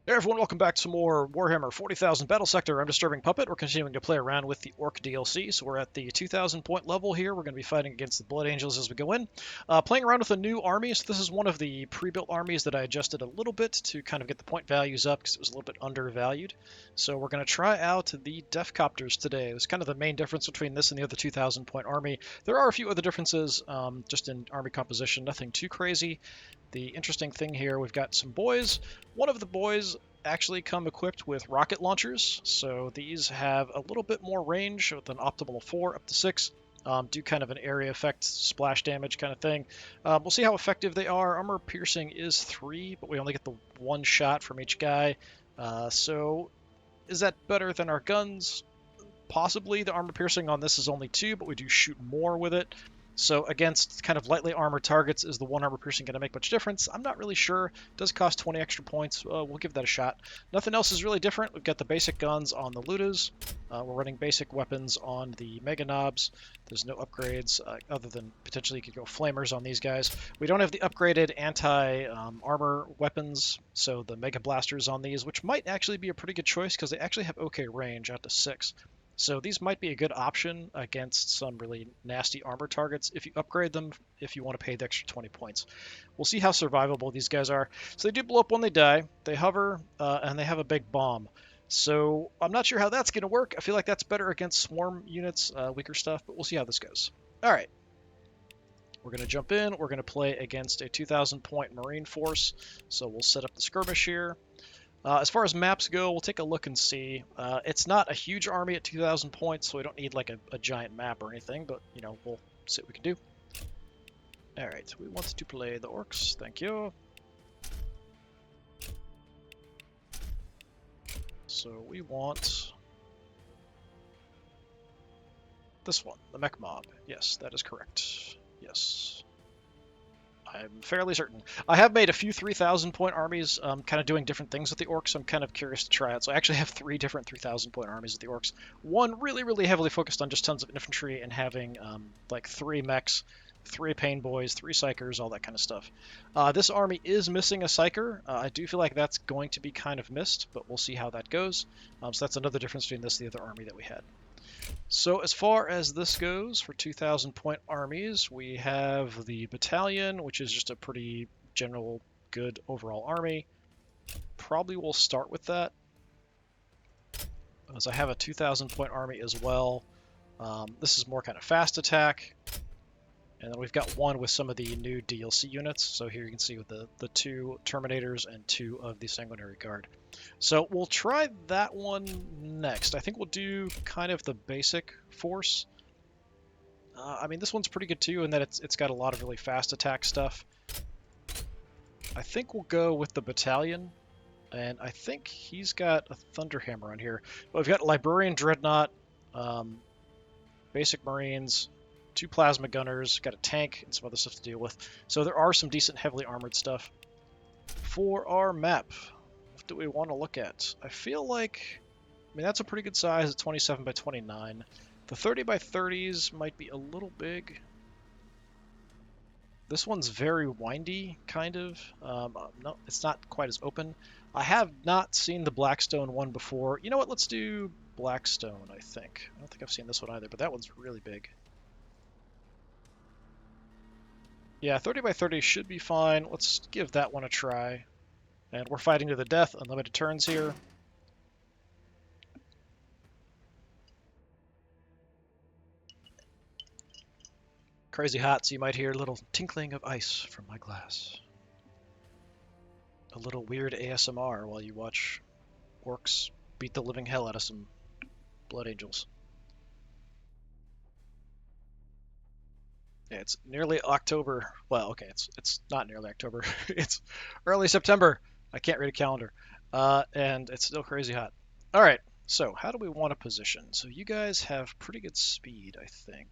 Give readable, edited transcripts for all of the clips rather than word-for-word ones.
Hey everyone, welcome back to more Warhammer 40,000 Battlesector. I'm DisturbingPuppet. We're continuing to play around with the Ork DLC, so we're at the 2,000 point level here. We're going to be fighting against the Blood Angels as we go in. Playing around with a new army, so this is one of the pre-built armies that I adjusted a little bit to kind of get the point values up because it was a little bit undervalued. So we're going to try out the Defcopters today. It's kind of the main difference between this and the other 2,000 point army. There are a few other differences just in army composition, nothing too crazy. The interesting thing here, we've got some boys. One of the boys actually come equipped with rocket launchers, so these have a little bit more range with an optimal of 4 up to 6. Do kind of an area effect, splash damage kind of thing. We'll see how effective they are. Armor piercing is 3, but we only get the 1 shot from each guy. So is that better than our guns? Possibly. The armor piercing on this is only 2, but we do shoot more with it. So against kind of lightly armored targets, is the 1 armor piercing going to make much difference? I'm not really sure. It does cost 20 extra points. We'll give that a shot. Nothing else is really different. We've got the basic guns on the Ludas. We're running basic weapons on the Mega Knobs. There's no upgrades other than potentially you could go flamers on these guys. We don't have the upgraded anti-armor weapons, so the Mega Blasters on these, which might actually be a pretty good choice because they actually have okay range out to 6. So these might be a good option against some really nasty armor targets if you upgrade them, if you want to pay the extra 20 points. We'll see how survivable these guys are. So they do blow up when they die, they hover, and they have a big bomb. So I'm not sure how that's going to work. I feel like that's better against swarm units, weaker stuff, but we'll see how this goes. All right. We're going to jump in. We're going to play against a 2,000 point Marine force. So we'll set up the skirmish here. As far as maps go, we'll take a look and see. It's not a huge army at 2,000 points, so we don't need like a giant map or anything, but, you know, we'll see what we can do. Alright, we want to play the Orks. Thank you. So we want this one, the Mech Mob. Yes, that is correct. Yes. I'm fairly certain. I have made a few 3,000 point armies, kind of doing different things with the Orks. I'm kind of curious to try out. So I actually have 3 different 3,000 point armies with the Orks. One really, really heavily focused on just tons of infantry and having like 3 mechs, 3 pain boys, 3 psychers, all that kind of stuff. This army is missing a psyker. I do feel like that's going to be kind of missed, but we'll see how that goes. So that's another difference between this and the other army that we had. So as far as this goes for 2,000 point armies, we have the battalion, which is just a pretty general good overall army. Probably will start with that, as I have a 2,000 point army as well. This is more kind of fast attack. And then we've got one with some of the new DLC units. So here you can see with the 2 Terminators and 2 of the Sanguinary Guard. So we'll try that one next. I think we'll do kind of the basic force. I mean, this one's pretty good too in that it's got a lot of really fast attack stuff. I think we'll go with the battalion. And I think he's got a Thunderhammer on here. But we've got Librarian Dreadnought, basic Marines, 2 plasma gunners, got a tank, and some other stuff to deal with. So there are some decent heavily armored stuff. For our map, what do we want to look at? I feel like, I mean, that's a pretty good size at 27 by 29. The 30 by 30s might be a little big. This one's very windy, kind of. No, it's not quite as open. I have not seen the Blackstone one before. You know what? Let's do Blackstone, I think. I don't think I've seen this one either, but that one's really big. Yeah, 30 by 30 should be fine. Let's give that one a try. And we're fighting to the death, unlimited turns here. Crazy hot, so you might hear a little tinkling of ice from my glass. A little weird ASMR while you watch orcs beat the living hell out of some blood angels. Yeah, it's nearly October. Well, okay, it's not nearly October. It's early September. I can't read a calendar. And it's still crazy hot. All right, so how do we want to position? So you guys have pretty good speed, I think.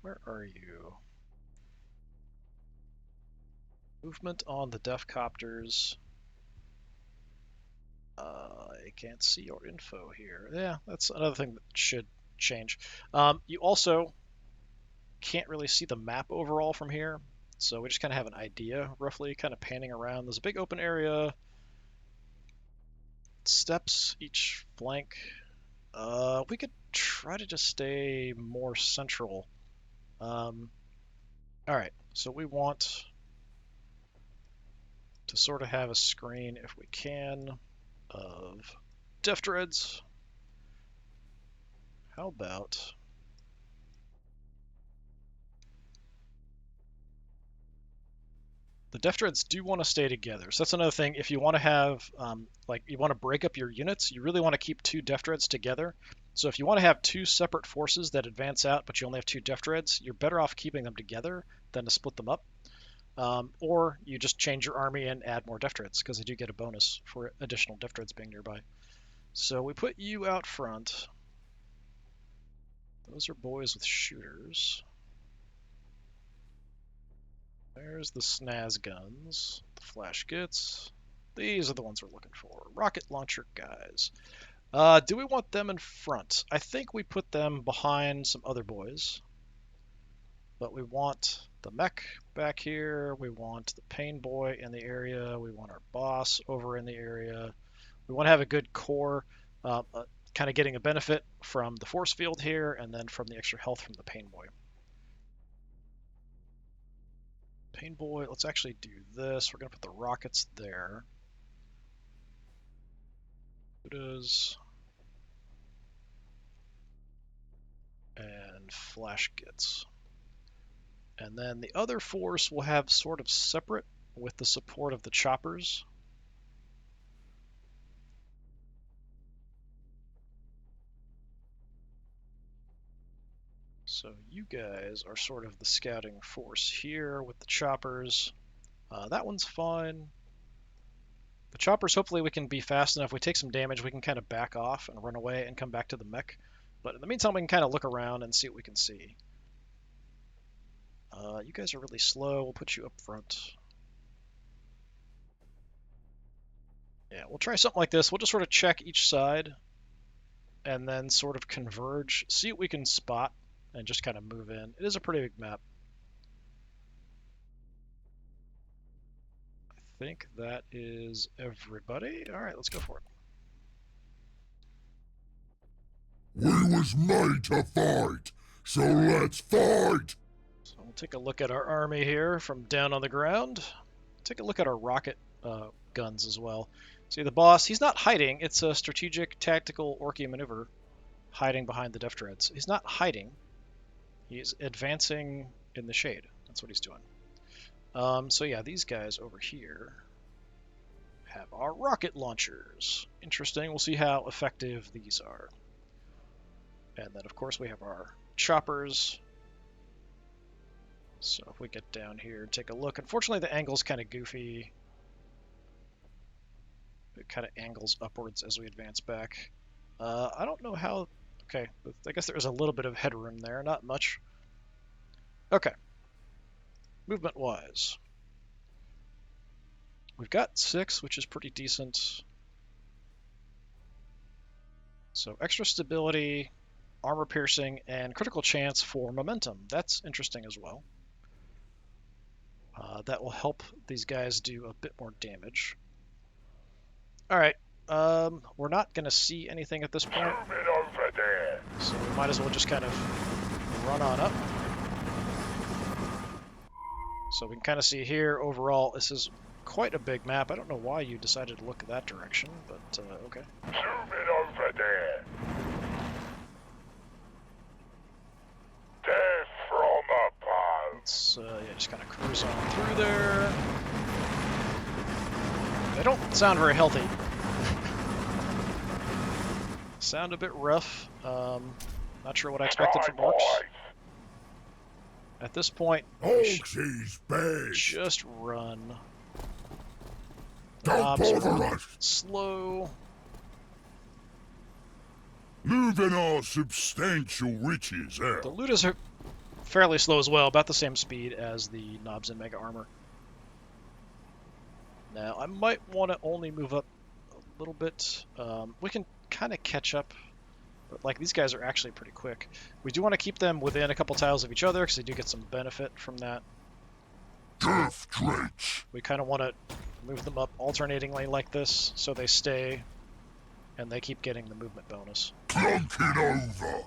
Where are you? Movement on the Defcopters. I can't see your info here. Yeah, that's another thing that should change. You also can't really see the map overall from here, so we just kind of have an idea roughly, kind of panning around. There's a big open area. steps each flank. We could try to just stay more central. Alright, so we want to sort of have a screen, if we can, of Def Dreads. How about... The Def Dreads do want to stay together, so that's another thing. If you want to have, like, you want to break up your units, you really want to keep 2 Def Dreads together. So if you want to have 2 separate forces that advance out, but you only have 2 Def Dreads, you're better off keeping them together than to split them up. Or you just change your army and add more Def Dreads, because they do get a bonus for additional Def Dreads being nearby. So we put you out front. Those are boys with shooters. There's the snaz guns, the flash gets. These are the ones we're looking for. Rocket launcher guys. Do we want them in front? I think we put them behind some other boys. But we want the mech back here. We want the pain boy in the area. We want our boss over in the area. We want to have a good core, kind of getting a benefit from the force field here and then from the extra health from the pain boy. Pain boy, let's actually do this. We're going to put the rockets there. Buddhas. And flash gets. And then the other force will have sort of separate with the support of the choppers. So you guys are sort of the scouting force here with the choppers. That one's fine. The choppers, hopefully we can be fast enough. We take some damage, we can kind of back off and run away and come back to the mech. But in the meantime, we can kind of look around and see what we can see. You guys are really slow. We'll put you up front. Yeah, we'll try something like this. We'll just sort of check each side and then sort of converge, see what we can spot, and just kind of move in. It is a pretty big map. I think that is everybody. All right, let's go for it. We was made to fight, so let's fight! So we'll take a look at our army here from down on the ground. Take a look at our rocket guns as well. See the boss, he's not hiding. It's a strategic, tactical Orky maneuver hiding behind the Def Dreads. He's not hiding. He's advancing in the shade. That's what he's doing. So yeah, these guys over here have our rocket launchers. Interesting. We'll see how effective these are. And then, of course, we have our choppers. So if we get down here and take a look. Unfortunately, the angle's kind of goofy. It kind of angles upwards as we advance back. I don't know how... Okay, I guess there's a little bit of headroom there. Not much. Okay. Movement-wise. We've got 6, which is pretty decent. So extra stability, armor piercing, and critical chance for momentum. That's interesting as well. That will help these guys do a bit more damage. Alright, we're not going to see anything at this point. Over there. So we might as well just kind of run on up. So we can kind of see here, overall, this is quite a big map. I don't know why you decided to look that direction, but okay. Zooming over there. Death from above. Let's yeah, just kind of cruise on through there. They don't sound very healthy. Sound a bit rough. Not sure what I expected from Orks. At this point, Orks is bad. just run. Don't Mobs bother are us. slow. Moving our substantial riches The out. loot is fairly slow as well, about the same speed as the knobs in Mega Armor. Now, I might want to only move up a little bit. We can kind of catch up, but like these guys are actually pretty quick. We do want to keep them within a couple tiles of each other because they do get some benefit from that. Death Dreads. We kind of want to move them up alternatingly like this so they stay and they keep getting the movement bonus. Plunk it over.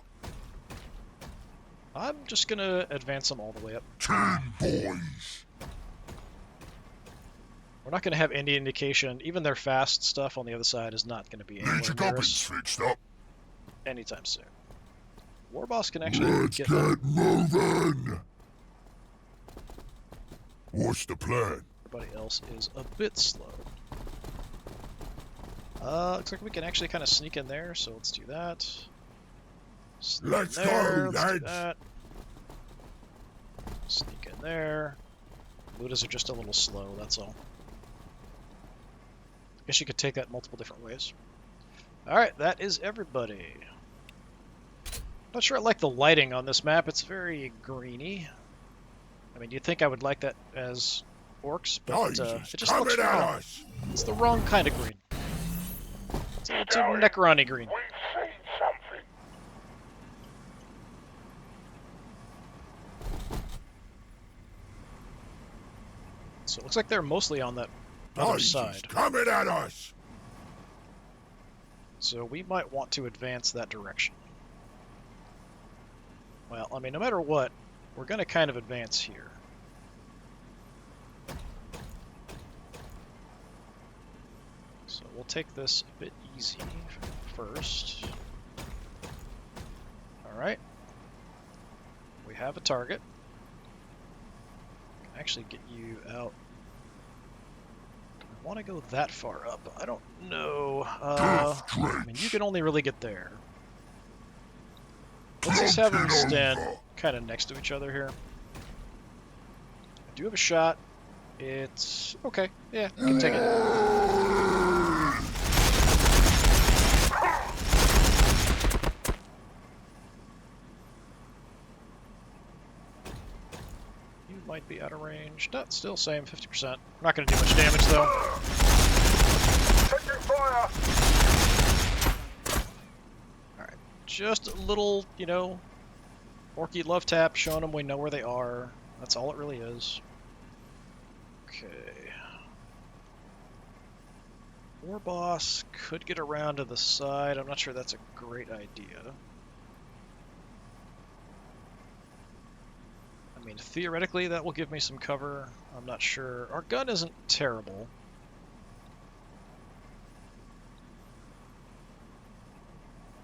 I'm just gonna advance them all the way up. 10 boys. We're not gonna have any indication. Even their fast stuff on the other side is not gonna be Need your anywhere near gubbins us fixed up. anytime soon. Warboss can actually Let's get moving. What's the plan? Everybody else is a bit slow. Looks like we can actually kind of sneak in there, so let's do that. Sneak Let's in there, go, let's do lads. that. Sneak in there. Ludas are just a little slow, that's all. I guess you could take that multiple different ways. Alright, that is everybody. Not sure I like the lighting on this map. It's very greeny. I mean, you'd think I would like that as orcs, but it just looks wrong. It's the wrong kind of green. It's a little too Necroni green. So it looks like they're mostly on that other side. Coming at us. So we might want to advance that direction. Well, I mean, no matter what, we're going to kind of advance here. So we'll take this a bit easy first. Alright. We have a target. I can actually get you out. Do I want to go that far up? I don't know. I mean, you can only really get there. Let's just have them stand kind of next to each other here. I do have a shot. It's okay. Yeah, you can take it. You might be out of range. No, still same, 50%. We're not going to do much damage though. Taking fire. Just a little, you know, Orky love tap, showing them we know where they are. That's all it really is. Okay. Warboss could get around to the side. I'm not sure that's a great idea. I mean, theoretically, that will give me some cover. I'm not sure. Our gun isn't terrible.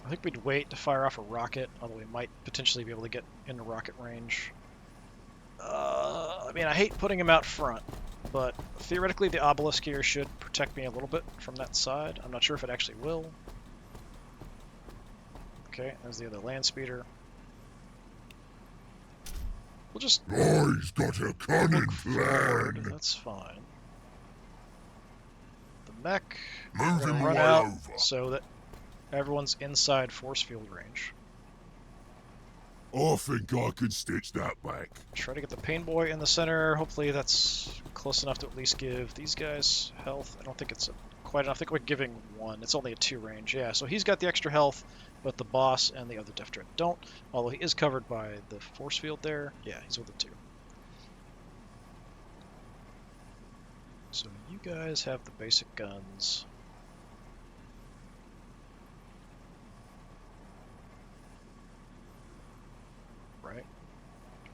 I think we'd wait to fire off a rocket, although we might potentially be able to get into rocket range. I mean, I hate putting him out front, but theoretically the obelisk here should protect me a little bit from that side. I'm not sure if it actually will. Okay, there's the other land speeder. We'll just He's got a cunning look forward. plan. That's fine. The mech, Move we're him gonna run way out over. so that everyone's inside force field range. I think I can stitch that back. Try to get the pain boy in the center. Hopefully that's close enough to at least give these guys health. I don't think it's quite enough. I think we're giving one. It's only a 2 range. Yeah, so he's got the extra health, but the boss and the other Death Dread don't. Although he is covered by the force field there. Yeah, he's with the 2. So you guys have the basic guns.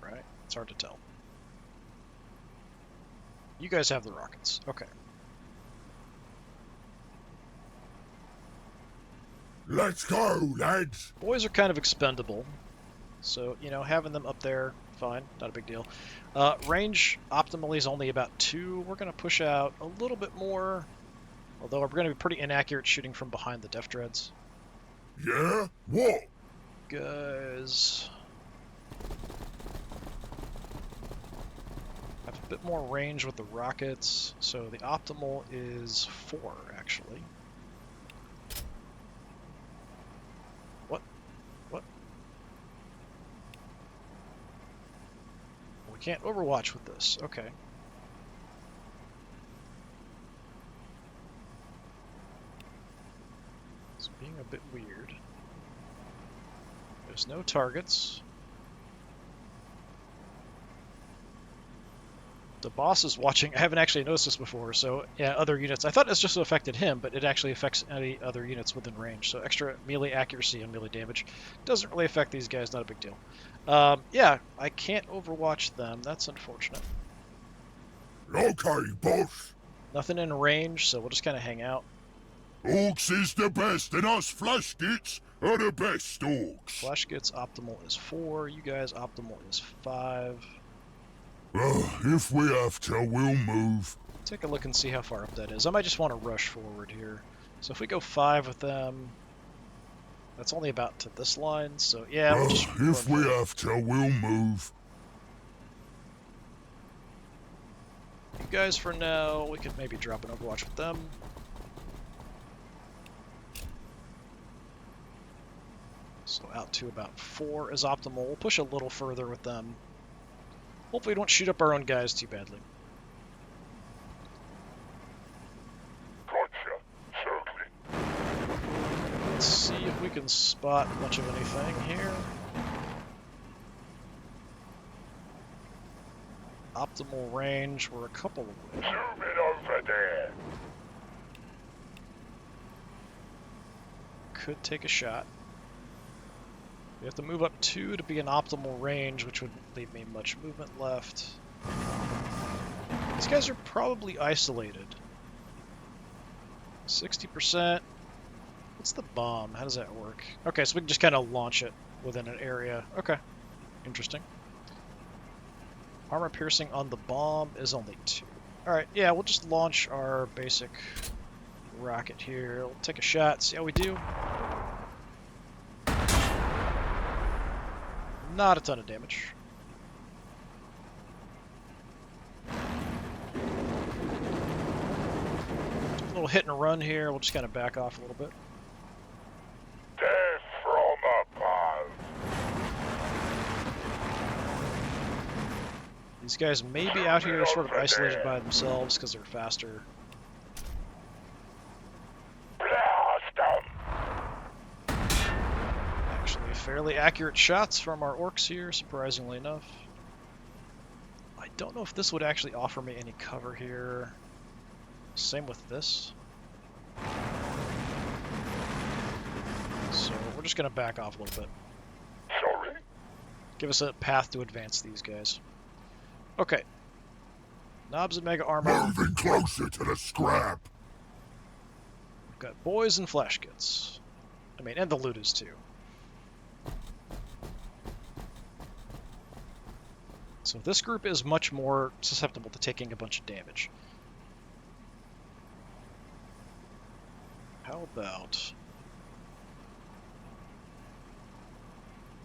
Right? It's hard to tell. You guys have the rockets. Okay. Let's go, lads. Boys are kind of expendable. So, you know, having them up there, fine. Not a big deal. Range optimally is only about 2. We're going to push out a little bit more. Although we're going to be pretty inaccurate shooting from behind the Death Dreads. Yeah? What? Guys... have a bit more range with the rockets, so the optimal is 4, actually. What? We can't overwatch with this. Okay. It's being a bit weird. There's no targets. The boss is watching. I haven't actually noticed this before, so yeah, other units. I thought this just affected him, but it actually affects any other units within range. So extra melee accuracy and melee damage doesn't really affect these guys. Not a big deal. Yeah, I can't overwatch them. That's unfortunate. Okay, boss. Nothing in range, so we'll just kind of hang out. Orks is the best, and us flashkits are the best orks. Flashkits optimal is 4. You guys optimal is 5. If we have to, we'll move. Take a look and see how far up that is. I might just want to rush forward here. So if we go 5 with them, that's only about to this line. So yeah, we'll just if we have to, we'll move. You guys for now, we could maybe drop an overwatch with them. So out to about 4 is optimal. We'll push a little further with them. Hopefully we don't shoot up our own guys too badly. Gotcha. Certainly. Let's see if we can spot much of anything here. Optimal range, we're a couple away. Zoom it over there. Could take a shot. We have to move up 2 to be an optimal range, which would leave me much movement left. These guys are probably isolated. 60%. What's the bomb? How does that work? Okay, so we can just kind of launch it within an area. Okay, interesting. Armor piercing on the bomb is only 2. Alright, yeah, we'll just launch our basic rocket here. We'll take a shot, see how we do. Not a ton of damage. A little hit and run here. We'll just kind of back off a little bit. Death from above. These guys may be out here sort of isolated by themselves because they're faster. Actually, fairly accurate shots from our orcs here, surprisingly enough. I don't know if this would actually offer me any cover here. Same with this. So we're just going to back off a little bit. Sorry. Give us a path to advance these guys. Okay. Knobs and Mega Armor. Moving closer to the scrap. We've got boys and flash kits. I mean, and the looters too. So this group is much more susceptible to taking a bunch of damage. How about...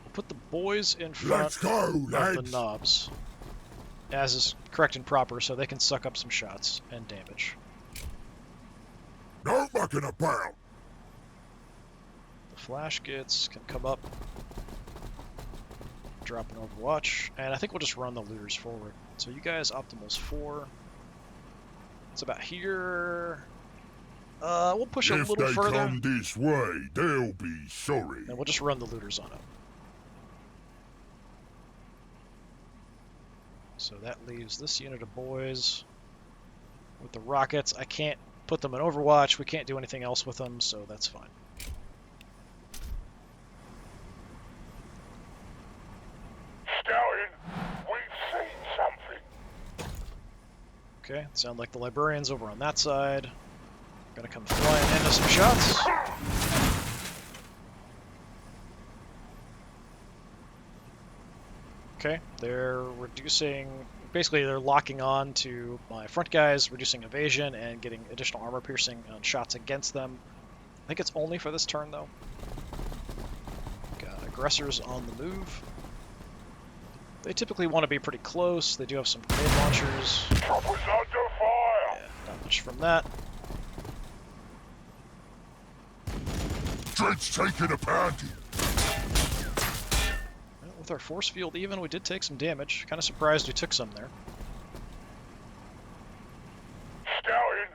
we'll put the boys in front Let's go, of lads. the knobs, as is correct and proper, so they can suck up some shots and damage. No mucking about. The flash kits can come up, drop an overwatch, and I think we'll just run the looters forward. So you guys, optimal's 4. It's about here. We'll push a little further. If they come this way, they'll be sorry. And we'll just run the looters on up. So that leaves this unit of boys with the rockets. I can't put them in Overwatch. We can't do anything else with them, so that's fine. Stallion, we've seen something. Okay, sound like the librarians over on that side. Gonna come flying into some shots. Okay, they're reducing, basically they're locking on to my front guys, reducing evasion and getting additional armor piercing on shots against them. I think it's only for this turn though. Got aggressors on the move. They typically want to be pretty close. They do have some grenade launchers. Troopers under fire. Yeah, not much from that. Dread's taking a pounding. Well, with our force field even, we did take some damage. Kind of surprised we took some there. Stallion,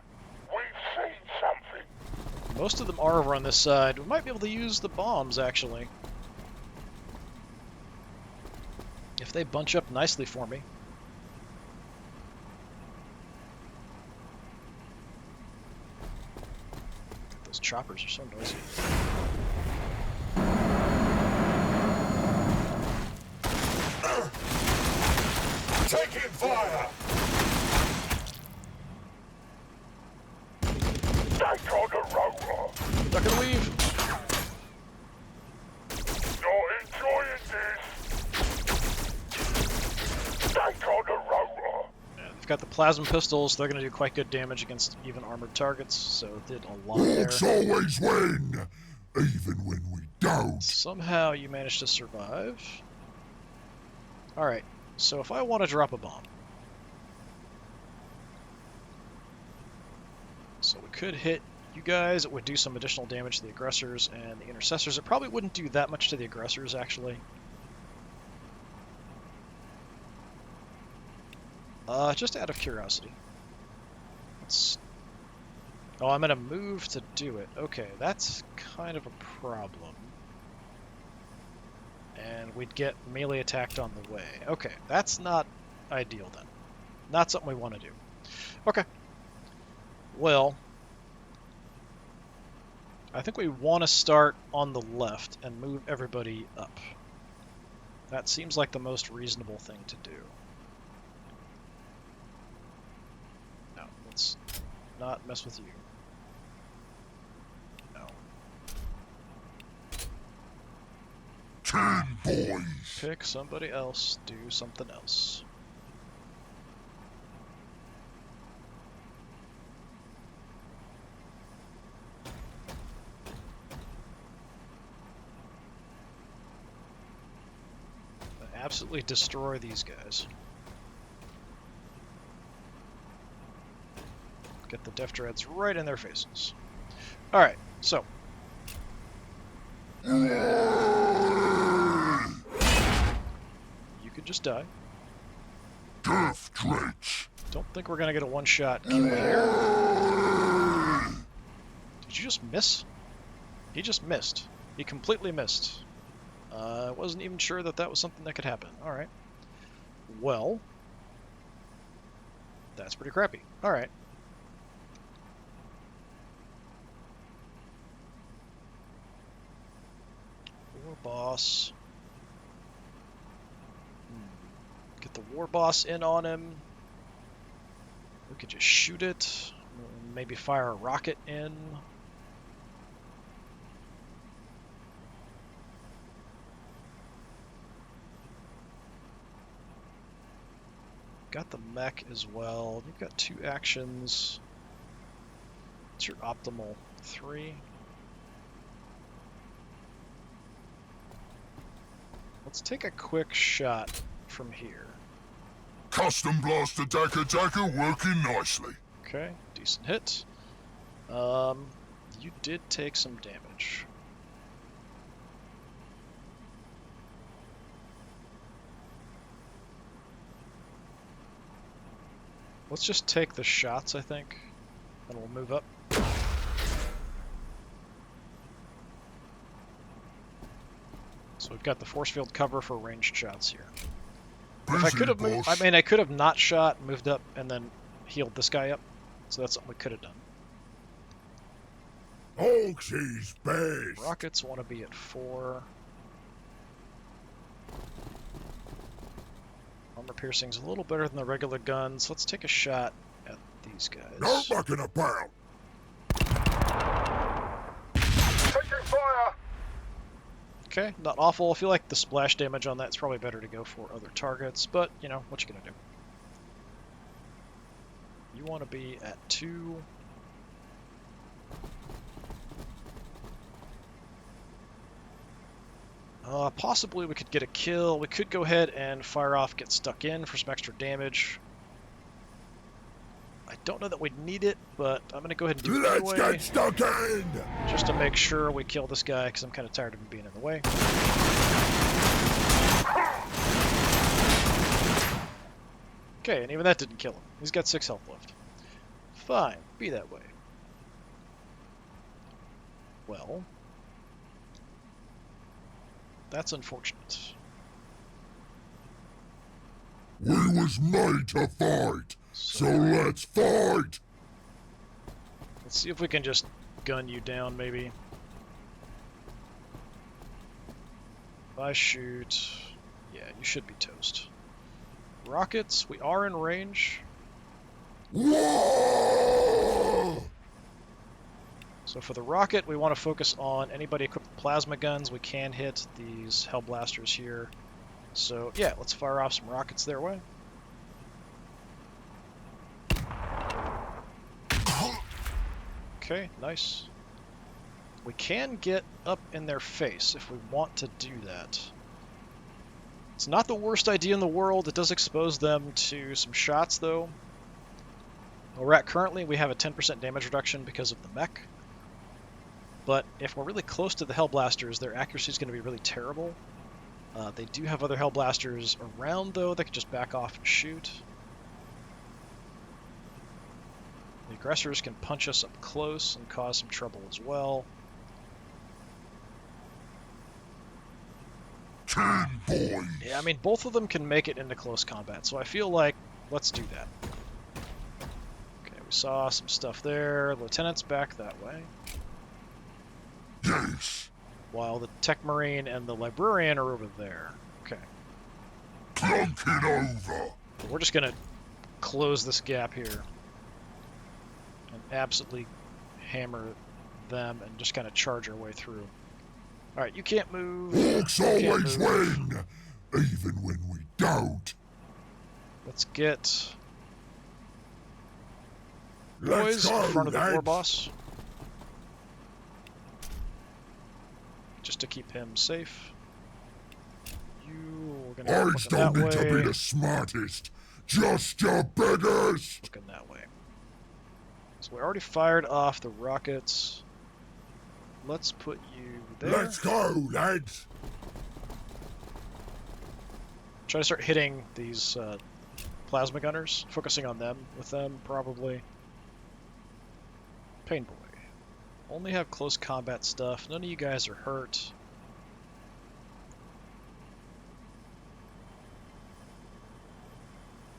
we've seen something. Most of them are over on this side. We might be able to use the bombs, actually. If they bunch up nicely for me. Those choppers are so noisy. Taking fire! Take on the roller! Duck and weave! Not enjoying this! Take on the roller! They've got the plasma pistols. They're going to do quite good damage against even armored targets, so it did a lot there. Orks always win! Even when we don't! Somehow you managed to survive. Alright, so if I want to drop a bomb... So we could hit you guys. It would do some additional damage to the aggressors and the intercessors. It probably wouldn't do that much to the aggressors, actually. Just out of curiosity. Let's... Oh, I'm going to move to do it. Okay, that's kind of a problem. And we'd get melee attacked on the way. Okay, that's not ideal then. Not something we want to do. Okay. Well, I think we want to start on the left and move everybody up. That seems like the most reasonable thing to do. No, let's not mess with you. No. 10 boys! Pick somebody else, do something else. Absolutely destroy these guys. Get the Death Dreads right in their faces. Alright, so. You could just die. Death Dreads! Don't think we're gonna get a one-shot kill here. Did you just miss? He just missed. He completely missed. I wasn't even sure that that was something that could happen. Alright. Well. That's pretty crappy. Alright. War boss. Get the war boss in on him. We could just shoot it. Maybe fire a rocket in. Got the mech as well. You've got 2 actions. What's your optimal? 3. Let's take a quick shot from here. Custom blast attacker working nicely. Okay, decent hit. You did take some damage. Let's just take the shots, I think, and we'll move up. So we've got the force field cover for ranged shots here. If I could have moved, I could have not shot, moved up, and then healed this guy up. So that's something we could have done. Orks is best. Rockets want to be at 4. Armor piercing's a little better than the regular guns. Let's take a shot at these guys. No mucking about. Taking fire. Okay, not awful. I feel like the splash damage on that's probably better to go for other targets, but, you know, what you gonna do? You want to be at 2. Possibly we could get a kill. We could go ahead and fire off, get stuck in for some extra damage. I don't know that we'd need it, but I'm going to go ahead and do it anyway. Let's get stuck in! Just to make sure we kill this guy, because I'm kind of tired of him being in the way. Okay, and even that didn't kill him. He's got 6 health left. Fine, be that way. Well, that's unfortunate. We was made to fight, so let's fight! Let's see if we can just gun you down, maybe. If I shoot... Yeah, you should be toast. Rockets, we are in range. Whoa! So for the rocket, we want to focus on anybody equipped with plasma guns. We can hit these Hellblasters here. So yeah, let's fire off some rockets their way. Okay, nice. We can get up in their face if we want to do that. It's not the worst idea in the world. It does expose them to some shots, though. Where we're at currently, we have a 10% damage reduction because of the mech. But if we're really close to the Hellblasters, their accuracy is going to be really terrible. They do have other Hellblasters around, though, that can just back off and shoot. The aggressors can punch us up close and cause some trouble as well. 10 boys! Yeah, I mean, both of them can make it into close combat, so I feel like let's do that. Okay, we saw some stuff there. Lieutenant's back that way. Yes! While the Tech Marine and the Librarian are over there. Okay. Clunk it over! We're just going to close this gap here. And absolutely hammer them and just kind of charge our way through. Alright, you can't move. Orks You can't always move. win! Even when we don't! Let's get Let's boys go, in front of the war lads. boss. Just to keep him safe. We're gonna go Orks looking that don't need to be way. the smartest, just your biggest! Looking that way. So we already fired off the rockets. Let's put you there. Let's go, lads! Try to start hitting these plasma gunners, focusing on them with them, probably. Pain Boy. Only have close combat stuff. None of you guys are hurt.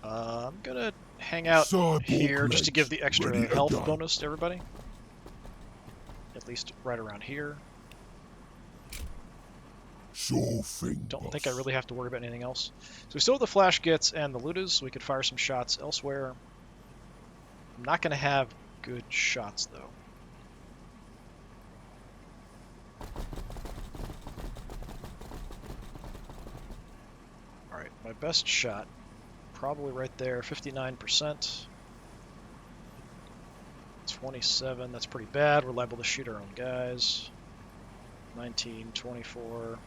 I'm gonna hang out Cyborg here just to give the legs, extra ready to health go. bonus to everybody. At least right around here. Sure thing, Don't boss. think I really have to worry about anything else. So we still have the flash gits and the looters, so we could fire some shots elsewhere. I'm not gonna have good shots though. Alright, my best shot, probably right there, 59%. 27, that's pretty bad. We're liable to shoot our own guys. 19, 24.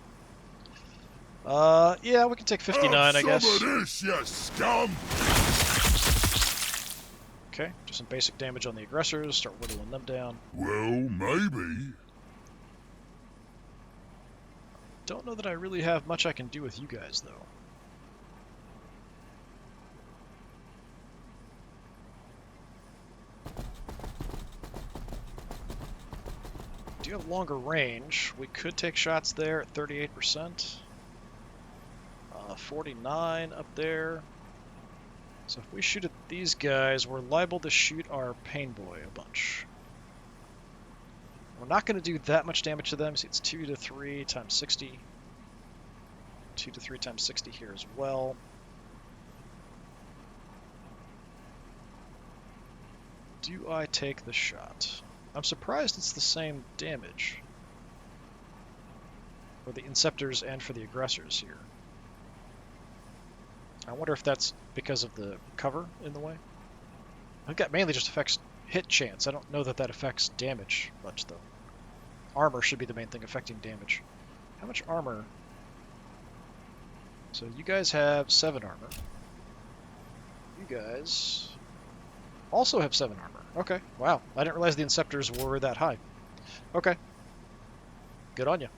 Yeah, we can take 59, I guess. Some of this, you scum! Okay, do some basic damage on the aggressors, start whittling them down. Well, maybe. Don't know that I really have much I can do with you guys, though. Do have longer range. We could take shots there at 38%. 49 up there. So if we shoot at these guys, we're liable to shoot our Pain Boy a bunch. We're not going to do that much damage to them. See, it's 2 to 3 times 60. 2 to 3 times 60 here as well. Do I take the shot? I'm surprised it's the same damage for the Inceptors and for the aggressors here. I wonder if that's because of the cover in the way. I think that mainly just affects hit chance. I don't know that that affects damage much, though. Armor should be the main thing affecting damage. How much armor? So you guys have 7 armor. You guys also have 7 armor. Okay, wow. I didn't realize the Inceptors were that high. Okay. Good on you.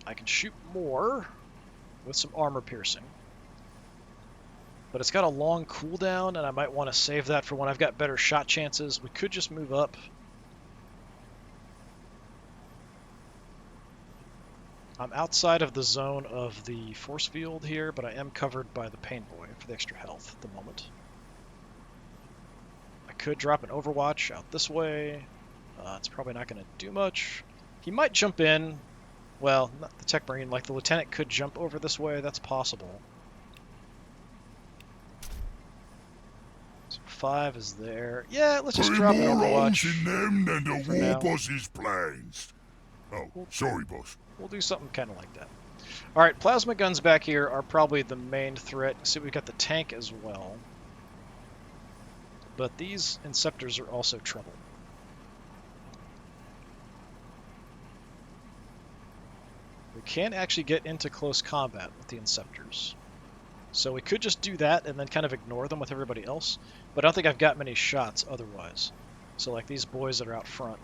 I can shoot more with some armor piercing. But it's got a long cooldown, and I might want to save that for when I've got better shot chances. We could just move up. I'm outside of the zone of the force field here, but I am covered by the Pain Boy for the extra health at the moment. I could drop an Overwatch out this way. It's probably not going to do much. He might jump in. Well, not the Tech Marine. Like, the Lieutenant could jump over this way. That's possible. So 5 is there. Yeah, let's just drop an Overwatch. In them than the for war now. boss's plans. Oh, sorry, boss. We'll do something kind of like that. Alright, plasma guns back here are probably the main threat. See, we've got the tank as well. But these Inceptors are also trouble. We can actually get into close combat with the Inceptors. So we could just do that and then kind of ignore them with everybody else. But I don't think I've got many shots otherwise. So like these boys that are out front.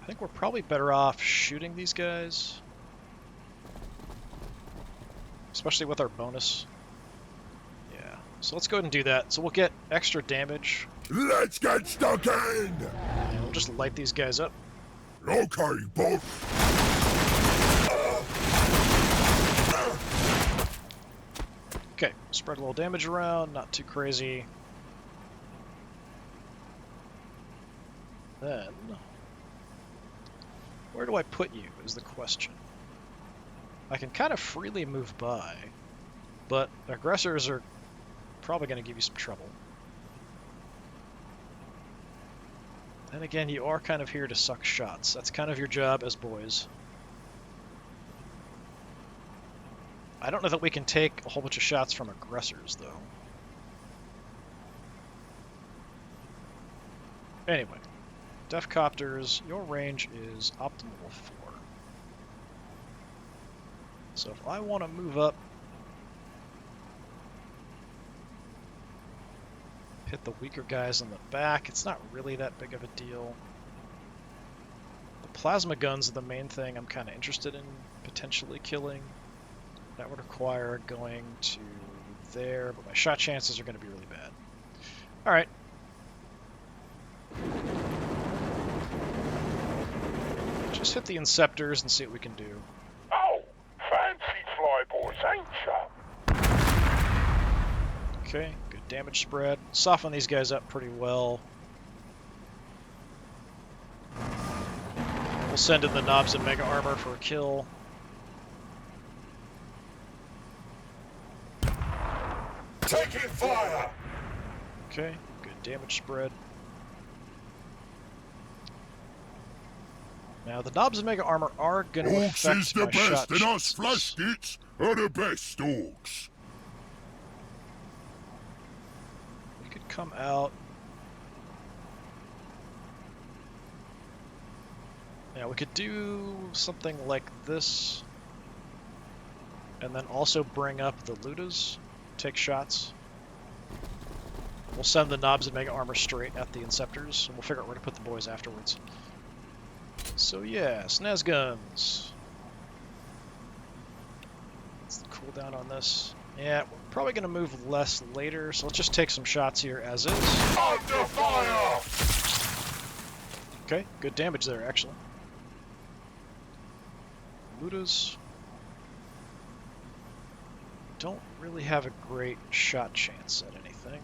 I think we're probably better off shooting these guys. Especially with our bonus. Yeah. So let's go ahead and do that. So we'll get extra damage. Let's get stuck in! And we'll just light these guys up. Okay, boss. Okay, spread a little damage around, not too crazy. Then, where do I put you is the question. I can kind of freely move by, but aggressors are probably going to give you some trouble. Then again, you are kind of here to suck shots. That's kind of your job as boys. I don't know that we can take a whole bunch of shots from aggressors, though. Anyway, Def Copters, your range is optimal 4. So if I want to move up, hit the weaker guys in the back, it's not really that big of a deal. The plasma guns are the main thing I'm kind of interested in potentially killing. That would require going to there, but my shot chances are going to be really bad. Alright. Just hit the Inceptors and see what we can do. Oh, fancy flyboys, ain't ya? Okay, good damage spread. Soften these guys up pretty well. We'll send in the Knobs and Mega Armor for a kill. Taking fire! Okay, good damage spread. Now, the Knobs and Mega Armor are going to Orks affect is the my shot best, and us chances. flash gits are the best orks. We could come out. Yeah, we could do something like this. And then also bring up the Ludas. Take shots. We'll send the Knobs and Mega Armor straight at the Inceptors, and we'll figure out where to put the boys afterwards. So yeah, SNAS guns. What's the cooldown on this? Yeah, we're probably going to move less later, so let's just take some shots here as is. Under fire! Okay, good damage there, actually. Ludas. Don't really have a great shot chance at anything.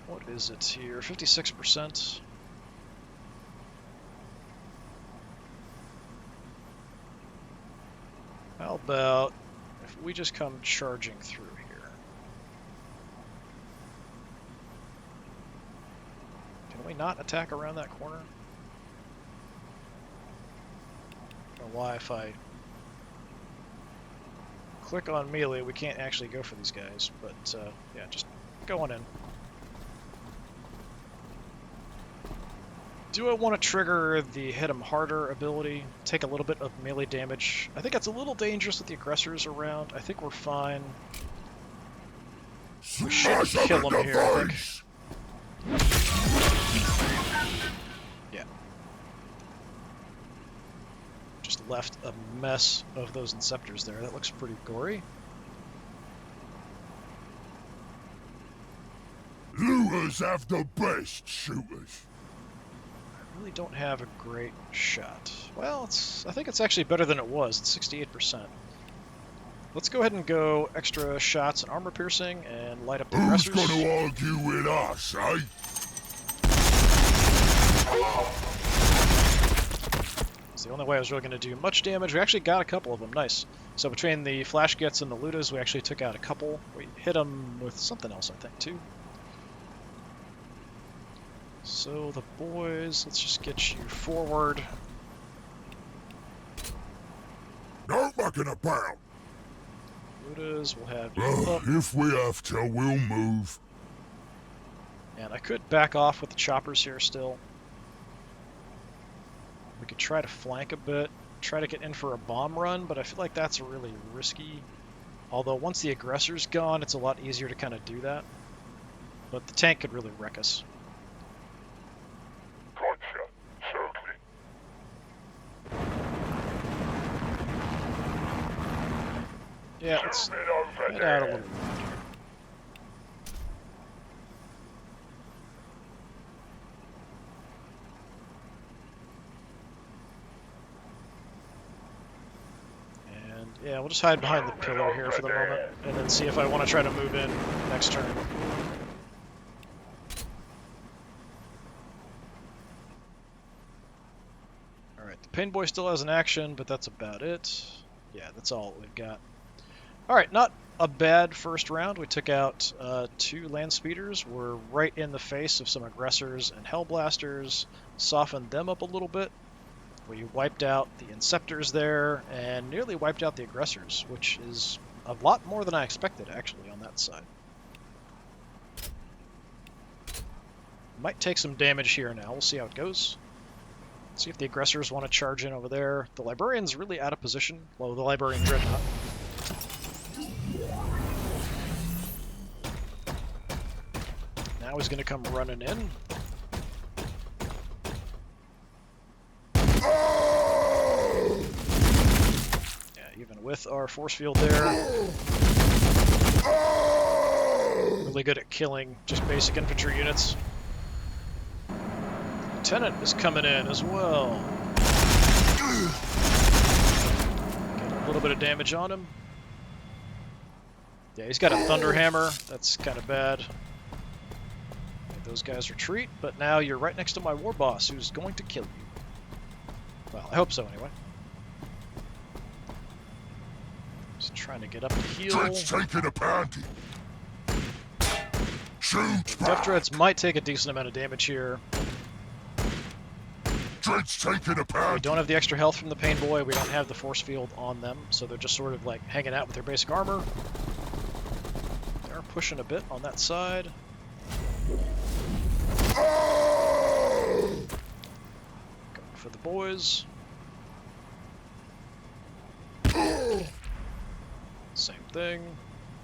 What is it here? 56%. How about if we just come charging through here? Can we not attack around that corner? I don't know why if I click on melee we can't actually go for these guys, but yeah, just go on in. Do I want to trigger the hit 'em harder ability? Take a little bit of melee damage. I think that's a little dangerous with the aggressors around. I think we're fine. We should Smash kill them them in here, the I think. face! Yeah. Just left a mess of those Inceptors there. That looks pretty gory. Warriors have the best shooters. I really don't have a great shot. Well, I think it's actually better than it was. It's 68%. Let's go ahead and go extra shots and armor piercing and light up the Who's aggressors. gonna argue with us, eh? It's the only way I was really going to do much damage. We actually got a couple of them. Nice. So between the flash gets and the lutas, we actually took out a couple. We hit them with something else, I think, too. So the boys, let's just get you forward. No mucking about. Lutas, we'll have you up. If we have to, we'll move. And I could back off with the choppers here still. We could try to flank a bit, try to get in for a bomb run, but I feel like that's really risky. Although once the aggressor's gone, it's a lot easier to kind of do that. But the tank could really wreck us. Gotcha. Circling. Yeah, let's Zoom in over head out a there. little bit here. And yeah, we'll just hide behind the pillar here for the moment, and then see if I want to try to move in next turn. Alright, the Pain Boy still has an action, but that's about it. Yeah, that's all we've got. Alright, not a bad first round. We took out 2 land speeders. We're right in the face of some aggressors and hellblasters, softened them up a little bit. We wiped out the Inceptors there, and nearly wiped out the aggressors, which is a lot more than I expected, actually, on that side. Might take some damage here now. We'll see how it goes. See if the aggressors want to charge in over there. The Librarian's really out of position. Well, the Librarian Dreadnought. Now he's going to come running in. Even with our force field there. Really good at killing just basic infantry units. Lieutenant is coming in as well. Get a little bit of damage on him. Yeah, he's got a Thunder Hammer. That's kind of bad. Make those guys retreat, but now you're right next to my war boss who's going to kill you. Well, I hope so anyway. Just trying to get up and heal. Dread's taking a panty. Shoot Death back. Dreads might take a decent amount of damage here. Dread's taking a We panty. don't have the extra health from the Pain Boy. We don't have the force field on them, so they're just sort of like hanging out with their basic armor. They're pushing a bit on that side. Going for the boys. Same thing.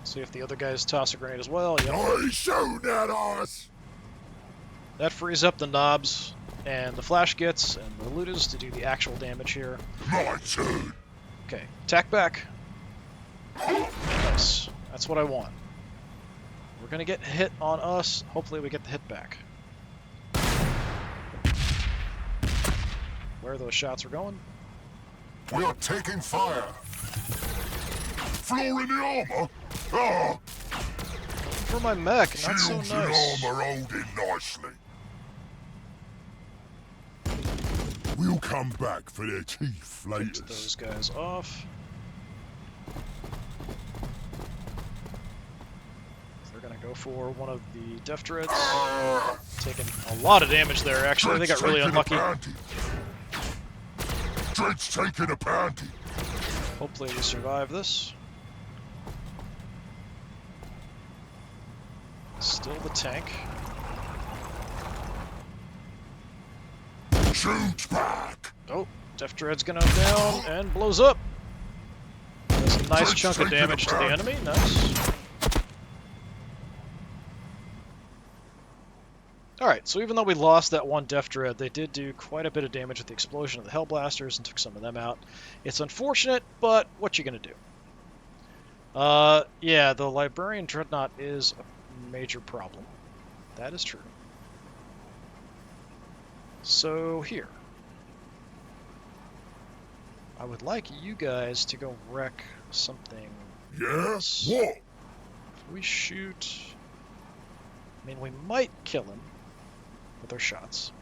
See if the other guys toss a grenade as well. Yep. He's shooting at us. That frees up the knobs and the flash gets and the lutas to do the actual damage here. My turn. Okay, attack back. Nice. That's what I want. We're gonna get hit on us. Hopefully we get the hit back. Where those shots are going. We are taking fire. Flooring the armor. Ah, For my mech, not so shields nice. and armor holding nicely. We'll come back for their teeth later. Get those guys off. They're gonna go for one of the Death Dreads. Taking a lot of damage there, actually. They got really unlucky. Dread's taking a panty. Hopefully we survive this. Still the tank. Shoot back. Oh, Death Dread's gonna down and blows up. That's a nice Dread's chunk of taking a damage to the pound. enemy. Nice. Alright, so even though we lost that one Death Dread, they did do quite a bit of damage with the explosion of the Hellblasters and took some of them out. It's unfortunate, but what you gonna do? Yeah, the Librarian Dreadnought is a major problem. That is true. So here. I would like you guys to go wreck something Yeah? else. What? If we shoot... I mean, we might kill him with our shots.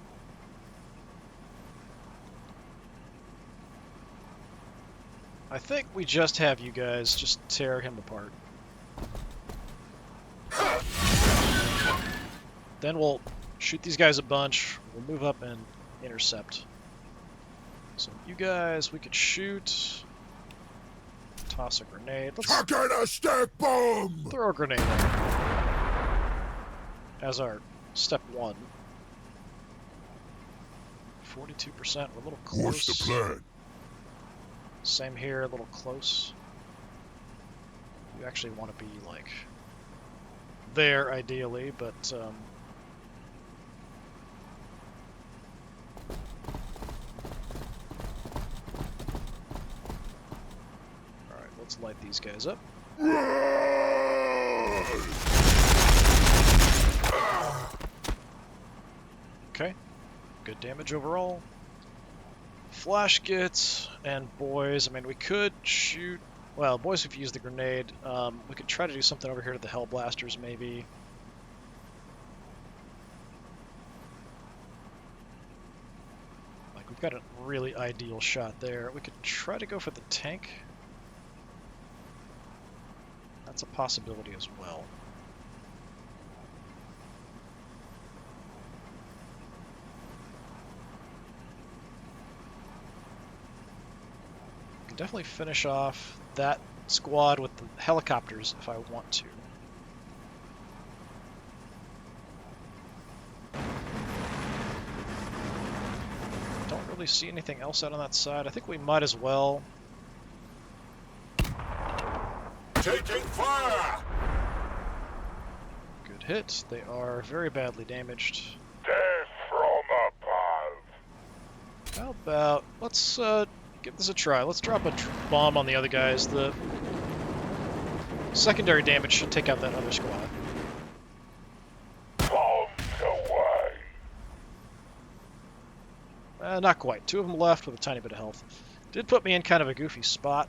I think we just have you guys just tear him apart. Then we'll shoot these guys a bunch. We'll move up and intercept. So you guys, we could shoot. Toss a grenade. Let's Chuck in a stick bomb! throw a grenade in as our step one. 42%. We're a little close. What's the plan? Same here, a little close. You actually want to be like there ideally, but alright, let's light these guys up. Okay, good damage overall. Flash gets, and boys, I mean, we could shoot... Well, boys, if you use the grenade, we could try to do something over here to the Hell Blasters, maybe. Like, we've got a really ideal shot there. We could try to go for the tank. That's a possibility as well. Definitely finish off that squad with the helicopters if I want to. Don't really see anything else out on that side. I think we might as well. Taking fire! Good hit. They are very badly damaged. Death from above. How about, let's give this a try. Let's drop a bomb on the other guys. The secondary damage should take out that other squad. Bombs away. Not quite. Two of them left with a tiny bit of health. Did put me in kind of a goofy spot.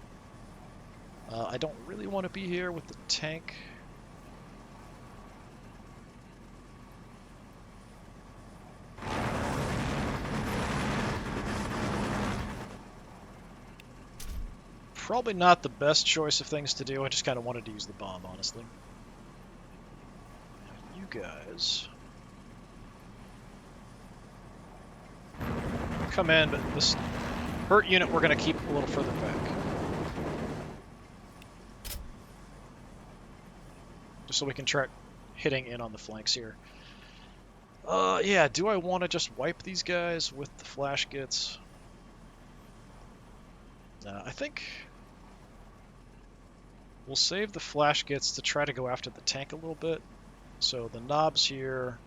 I don't really want to be here with the tank. Probably not the best choice of things to do. I just kind of wanted to use the bomb, honestly. Now, you guys come in, but this hurt unit we're going to keep a little further back. Just so we can try hitting in on the flanks here. Yeah, do I want to just wipe these guys with the flash gets? I think we'll save the flash gets to try to go after the tank a little bit. So the knobs here.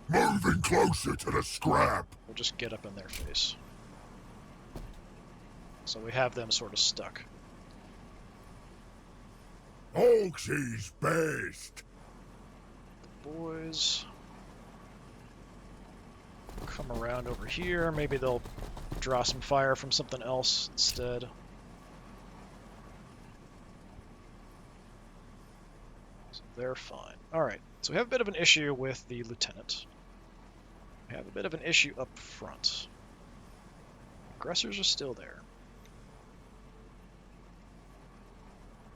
Moving closer to the scrap. We'll just get up in their face. So we have them sort of stuck. Orks is best. The boys come around over here. Maybe they'll draw some fire from something else instead. So they're fine. Alright, so we have a bit of an issue with the lieutenant. We have a bit of an issue up front. Aggressors are still there.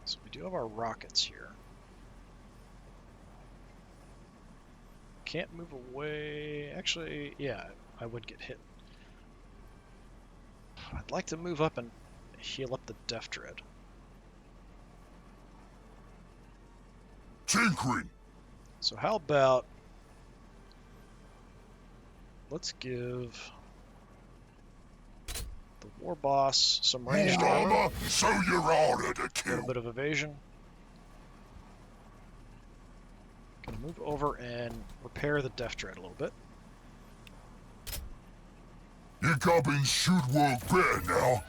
So we do have our rockets here. Can't move away. Actually, yeah, I would get hit. I'd like to move up and heal up the Death Dread. Tinkering. So how about... let's give the War Boss some ranged armor. Warhammer, so you're harder to A kill. little bit of evasion. Gonna move over and repair the Death Dread a little bit. Your goblins should work better now.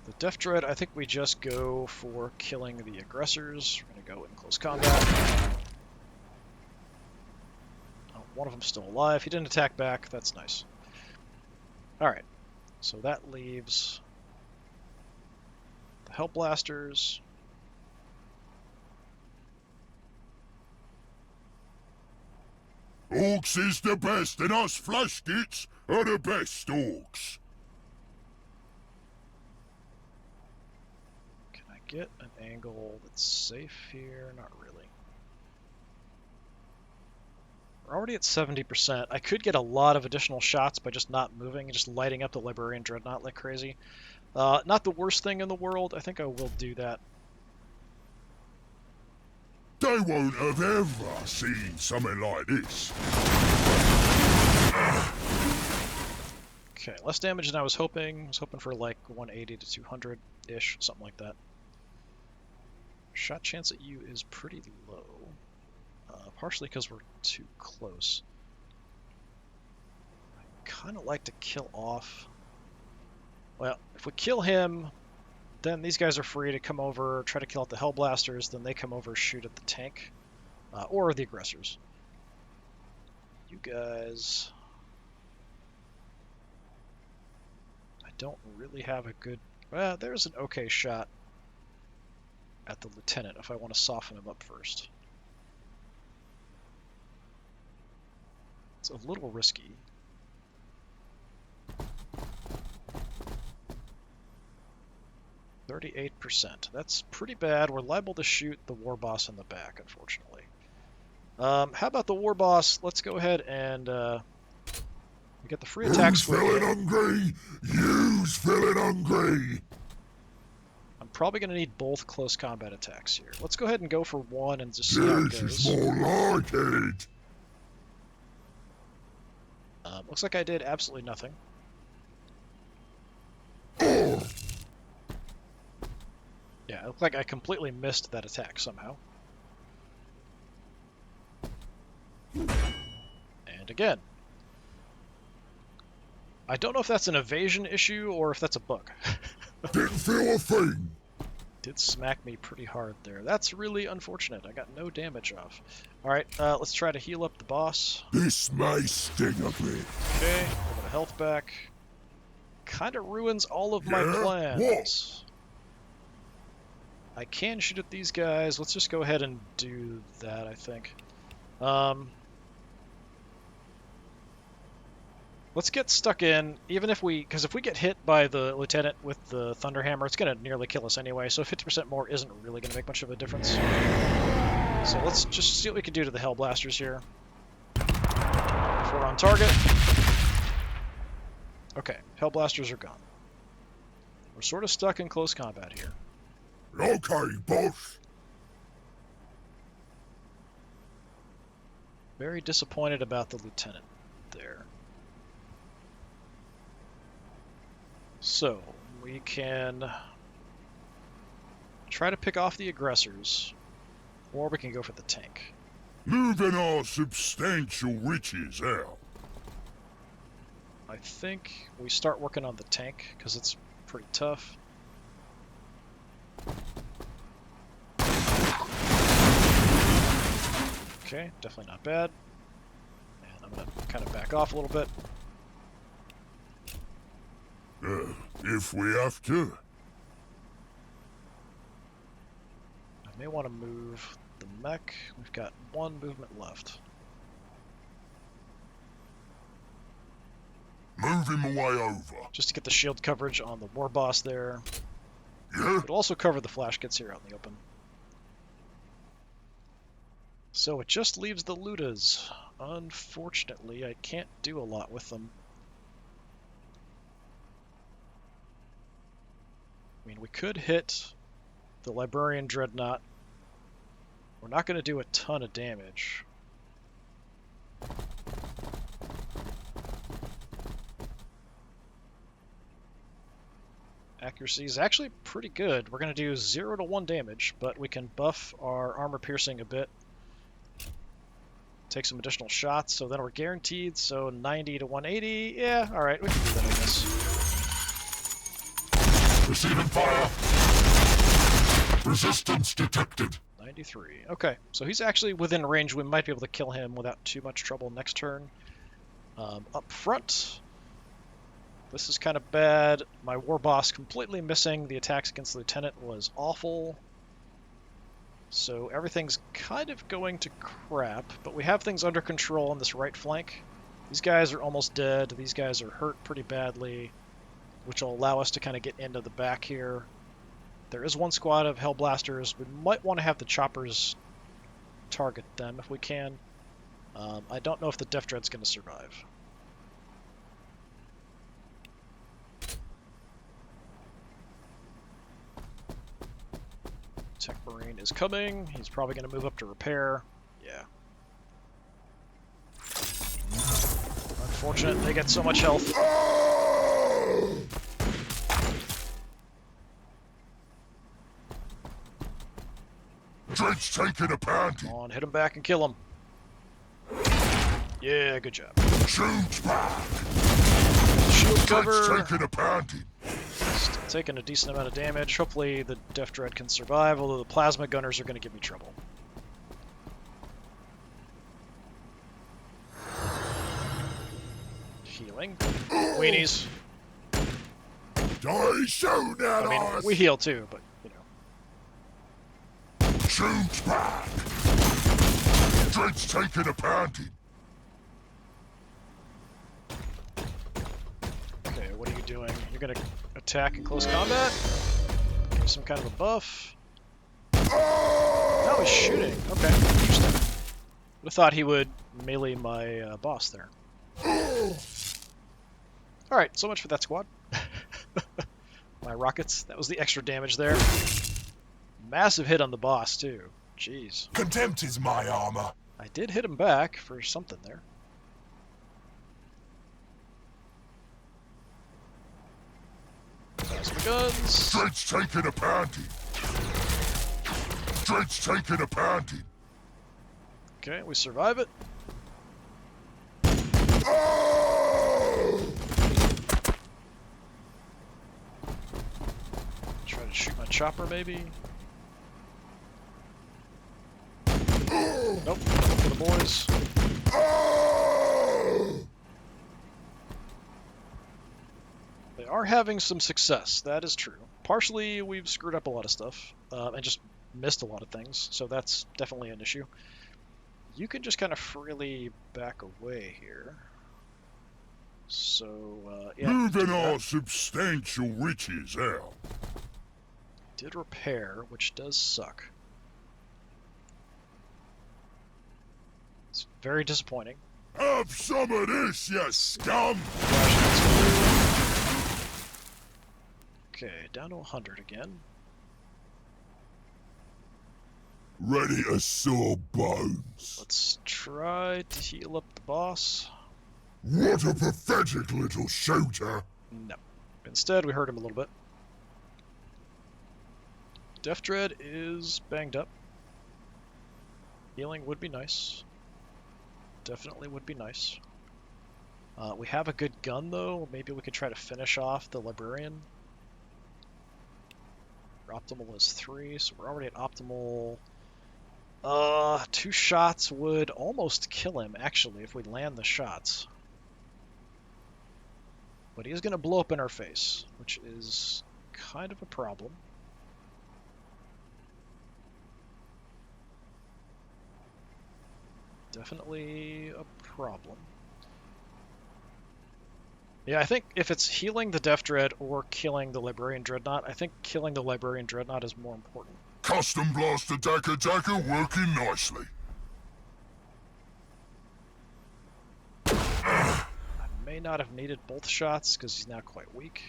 The Def Dread, I think we just go for killing the aggressors. We're going to go in close combat. Oh, one of them's still alive. He didn't attack back. That's nice. Alright, so that leaves the Hellblasters. Orks is the best, and us flashkits are the best orks. Can I get an angle that's safe here? Not really. We're already at 70%. I could get a lot of additional shots by just not moving and just lighting up the Librarian Dreadnought like crazy. Not the worst thing in the world. I think I will do that. They won't have ever seen something like this. Okay, less damage than I was hoping. I was hoping for like 180 to 200-ish, something like that. Shot chance at you is pretty low. Partially because we're too close. I kind of like to kill off. Well, if we kill him, then these guys are free to come over, try to kill out the Hellblasters, then they come over, shoot at the tank. Or the aggressors. You guys... I don't really have a good... Well, there's an okay shot at the lieutenant if I want to soften him up first. It's a little risky. %. That's pretty bad. We're liable to shoot the war boss in the back, unfortunately. How about the war boss? Let's go ahead and we get the free attack square. Who's feeling hungry? You's feeling hungry. I'm probably going to need both close combat attacks here. Let's go ahead and go for one and just see how it This goes. is more like it. Looks like I did absolutely nothing. Oh. Yeah, it looked like I completely missed that attack somehow. And again. I don't know if that's an evasion issue or if that's a bug. Didn't feel a thing. Did smack me pretty hard there. That's really unfortunate. I got no damage off. Alright, let's try to heal up the boss. This may sting a bit. Okay, a little bit of health back. Kind of ruins all of my Yeah? plans. I can shoot at these guys. Let's just go ahead and do that, I think. Let's get stuck in, even if we... Because if we get hit by the lieutenant with the Thunderhammer, it's going to nearly kill us anyway, so 50% more isn't really going to make much of a difference. So let's just see what we can do to the Hellblasters here. If we're on target. Okay, Hellblasters are gone. We're sort of stuck in close combat here. Okay, boss. Very disappointed about the lieutenant there. So, we can try to pick off the aggressors, or we can go for the tank. Moving our substantial riches out. I think we start working on the tank, because it's pretty tough. Okay, definitely not bad. And I'm going to kind of back off a little bit. If we have to. I may want to move the mech. We've got one movement left. Move him away over. Just to get the shield coverage on the war boss there. Yeah? It'll also cover the flash kits here out in the open. So it just leaves the Ludas. Unfortunately, I can't do a lot with them. I mean, we could hit the Librarian Dreadnought. We're not going to do a ton of damage. Accuracy is actually pretty good. We're going to do 0 to 1 damage, but we can buff our armor piercing a bit. Take some additional shots, so then we're guaranteed, so 90 to 180. Yeah, alright, we can do that, I guess. Receiving fire. Resistance detected. 93. Okay, so he's actually within range. We might be able to kill him without too much trouble next turn. Up front, this is kind of bad. My war boss completely missing. The attacks against the lieutenant was awful. So everything's kind of going to crap, but we have things under control on this right flank. These guys are almost dead. These guys are hurt pretty badly, which will allow us to kind of get into the back here. There is one squad of Hellblasters. We might want to have the choppers target them if we can. I don't know if the Death Dread's going to survive. Tech Marine is coming. He's probably going to move up to repair. Yeah. Unfortunate, they get so much health. Dredge taking a pounding. Come on, hit him back and kill him. Yeah, good job. Shoot back. Shield Dredge cover. taking a pounding. Still taking a decent amount of damage. Hopefully the Death Dread can survive, although the Plasma Gunners are going to give me trouble. Healing. Weenies. Die soon, I mean, we heal too, but, you know. Shoot back. Dredge taking a pounding. Okay, what are you doing? You're going to attack in close combat? Give some kind of a buff? No, he's shooting. Okay, interesting. Would have thought he would melee my boss there. Alright, so much for that squad. My rockets, that was the extra damage there. Massive hit on the boss, too. Jeez. Contempt is my armor. I did hit him back for something there. Plasma guns. Dredge taking a pounding. Dredge taking a pounding. Okay, we survive it. Try to shoot my chopper, maybe. Nope, for the boys. They are having some success, that is true. Partially, we've screwed up a lot of stuff, and just missed a lot of things, so that's definitely an issue. You can just kind of freely back away here. So, yeah. Moving our substantial riches out. Did repair, which does suck. It's very disappointing. Have some of this, you scum! Okay, down to 100 again. Ready to saw bones. Let's try to heal up the boss. What a pathetic little shooter. No. Instead, we hurt him a little bit. Death Dread is banged up. Healing would be nice. Definitely would be nice. We have a good gun, though. Maybe we could try to finish off the Librarian. Our optimal is 3, so we're already at optimal. 2 shots would almost kill him, actually, if we land the shots. But he is going to blow up in our face, which is kind of a problem. Definitely a problem. Yeah, I think if it's healing the Death Dread or killing the Librarian Dreadnought, I think killing the Librarian Dreadnought is more important. Custom blaster attacker working nicely. I may not have needed both shots because he's now quite weak.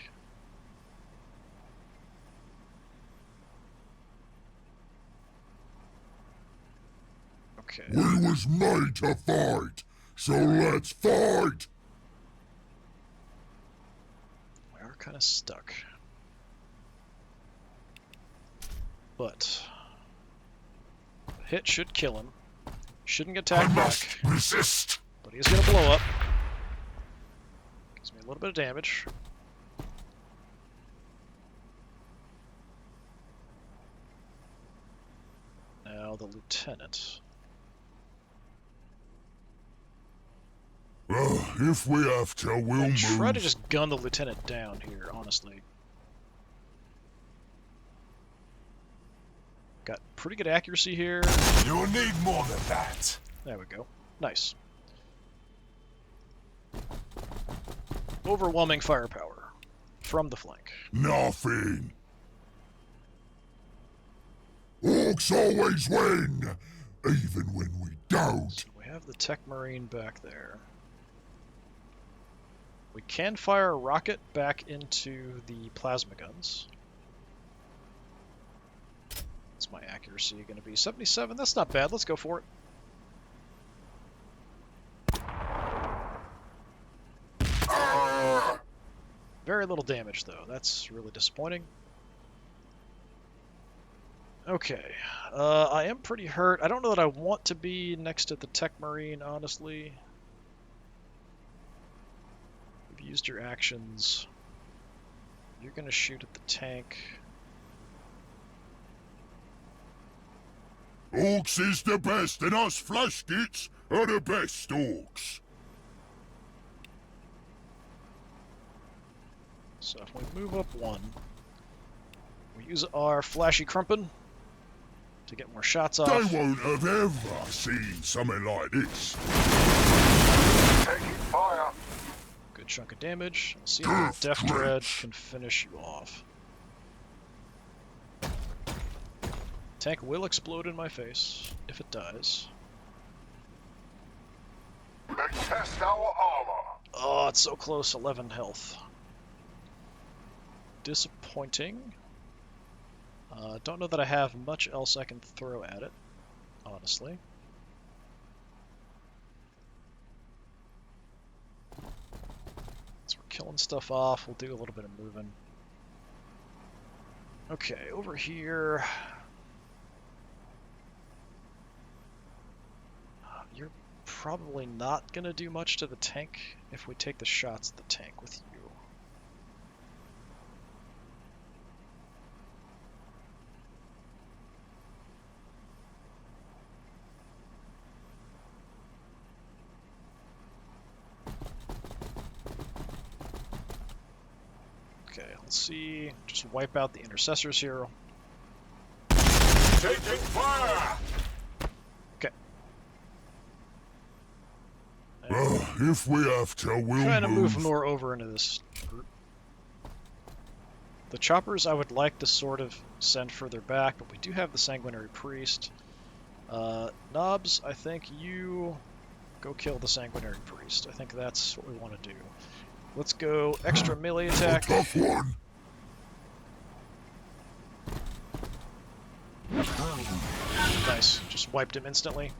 Okay. We was made to fight, so let's fight! We are kind of stuck. But hit should kill him. Shouldn't get I attacked must back, resist. but he is going to blow up. Gives me a little bit of damage. now the lieutenant. If we have to, we'll I'll move. try to just gun the lieutenant down here, honestly. Got pretty good accuracy here. You'll need more than that. There we go. Nice. Overwhelming firepower from the flank. Nothing. Orks always win, even when we don't. So we have the Tech Marine back there. We can fire a rocket back into the plasma guns. What's my accuracy going to be? 77? That's not bad. Let's go for it. Very little damage, though. That's really disappointing. Okay. I am pretty hurt. I don't know that I want to be next to the Tech Marine, honestly. You've used your actions. You're going to shoot at the tank. Orks is the best, and us flashkits are the best orks. So if we move up one, we use our flashy crumpin to get more shots off. They won't have ever seen something like this. Taking fire. Good chunk of damage. Let's see if the Death Dread can finish you off. Tank will explode in my face if it dies. Let's test our armor. Oh, it's so close. 11 health. Disappointing. Don't know that I have much else I can throw at it, honestly. So we're killing stuff off. We'll do a little bit of moving. Okay, over here. You're probably not going to do much to the tank if we take the shots at the tank with you. Okay, let's see. Just wipe out the intercessors here. Taking fire! If we have to, we'll Trying to move move. more over into this group. The choppers I would like to sort of send further back, but we do have the Sanguinary Priest. Knobs, I think you go kill the Sanguinary Priest. I think that's what we want to do. Let's go extra melee attack. A tough one. Nice, just wiped him instantly.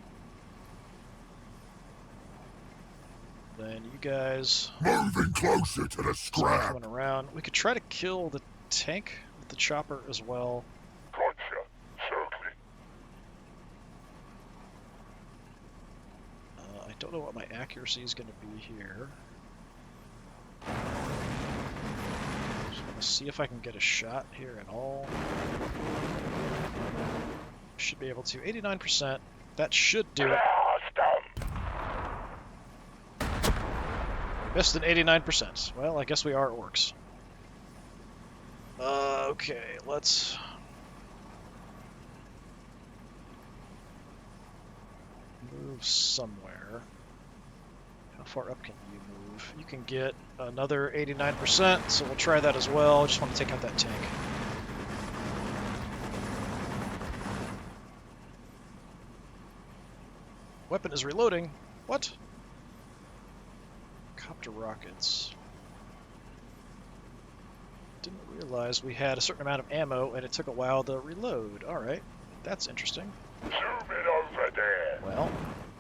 Then you guys Moving closer to the scrap. coming around. We could try to kill the tank with the chopper as well. Gotcha. Certainly. I don't know what my accuracy is going to be here. Just want to see if I can get a shot here at all. Should be able to. 89%. That should do it. Blast 'em. Missed an 89%. Well, I guess we are orcs. Okay, let's... move somewhere. How far up can you move? You can get another 89%, so we'll try that as well. Just want to take out that tank. Weapon is reloading. What? Copter rockets. Didn't realize we had a certain amount of ammo and it took a while to reload. Alright, that's interesting. Zoom it over there. Well,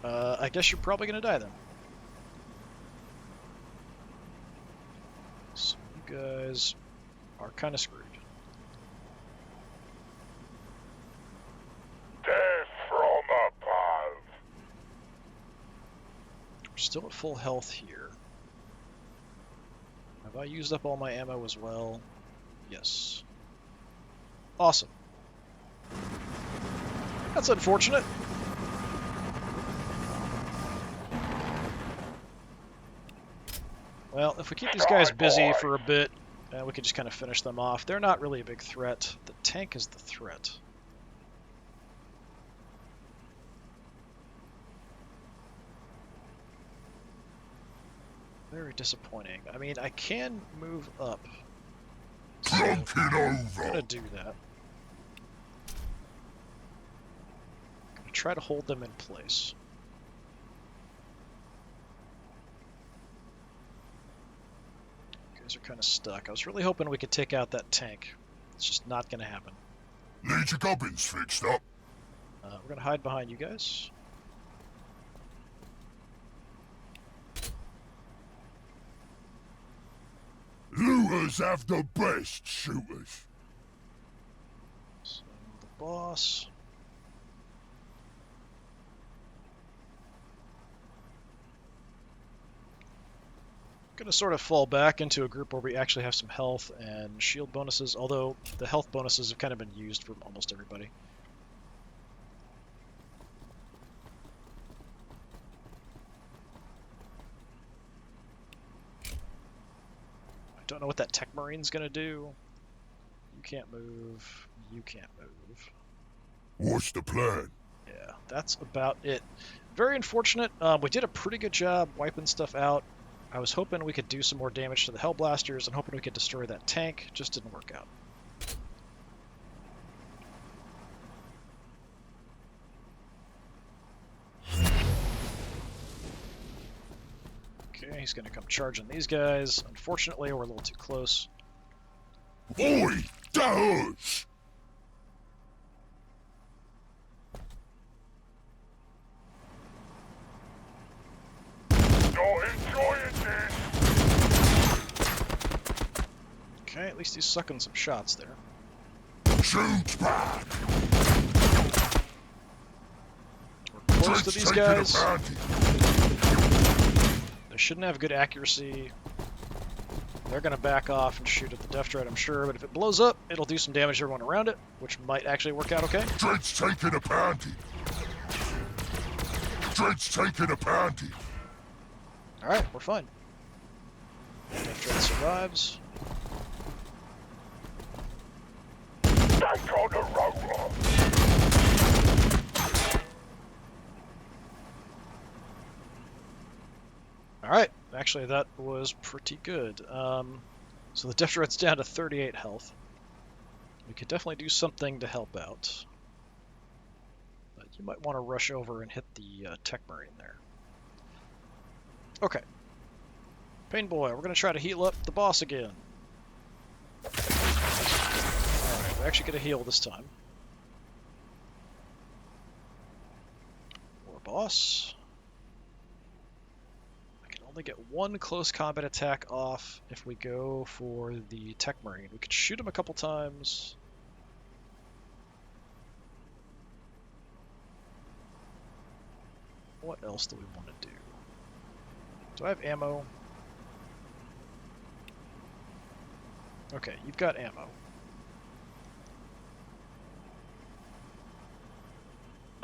I guess you're probably going to die then. So you guys are kind of screwed. Death from above. We're still at full health here. Have I used up all my ammo as well? Yes. Awesome. That's unfortunate. Well, if we keep these guys busy for a bit, we can just kind of finish them off. They're not really a big threat. The tank is the threat. Very disappointing. I mean, I can move up. So Drunk it I'm over. gonna do that. Gonna try to hold them in place. You guys are kind of stuck. I was really hoping we could take out that tank. It's just not gonna happen. Need your gubbins fixed up. We're gonna hide behind you guys. Looters have the best shooters. So the boss. Gonna sort of fall back into a group where we actually have some health and shield bonuses, although the health bonuses have kind of been used for almost everybody. I don't know what that tech marine's gonna do. You can't move. You can't move. What's the plan? Yeah, that's about it. Very unfortunate. We did a pretty good job wiping stuff out. I was hoping we could do some more damage to the Hellblasters and hoping we could destroy that tank. Just didn't work out. Okay, he's going to come charging these guys. Unfortunately, we're a little too close. Oi! That hurts! Not enjoying this. Okay, at least he's sucking some shots there. Shoot back! We're close to these guys. Advantage. They shouldn't have good accuracy. They're going to back off and shoot at the Death Dread, I'm sure, but if it blows up, it'll do some damage to everyone around it, which might actually work out okay. Dread's taking a pounding. Dread's taking a pounding. Alright, we're fine. Death Dread survives. Back on the roller. Alright, actually that was pretty good. So the Death Dread's down to 38 health. We could definitely do something to help out. But you might want to rush over and hit the Tech Marine there. Okay. Pain Boy, we're going to try to heal up the boss again. Alright, we're actually going to heal this time. More boss. Only get one close combat attack off if we go for the Tech Marine. We could shoot him a couple times. What else do we want to do? Do I have ammo? Okay, you've got ammo.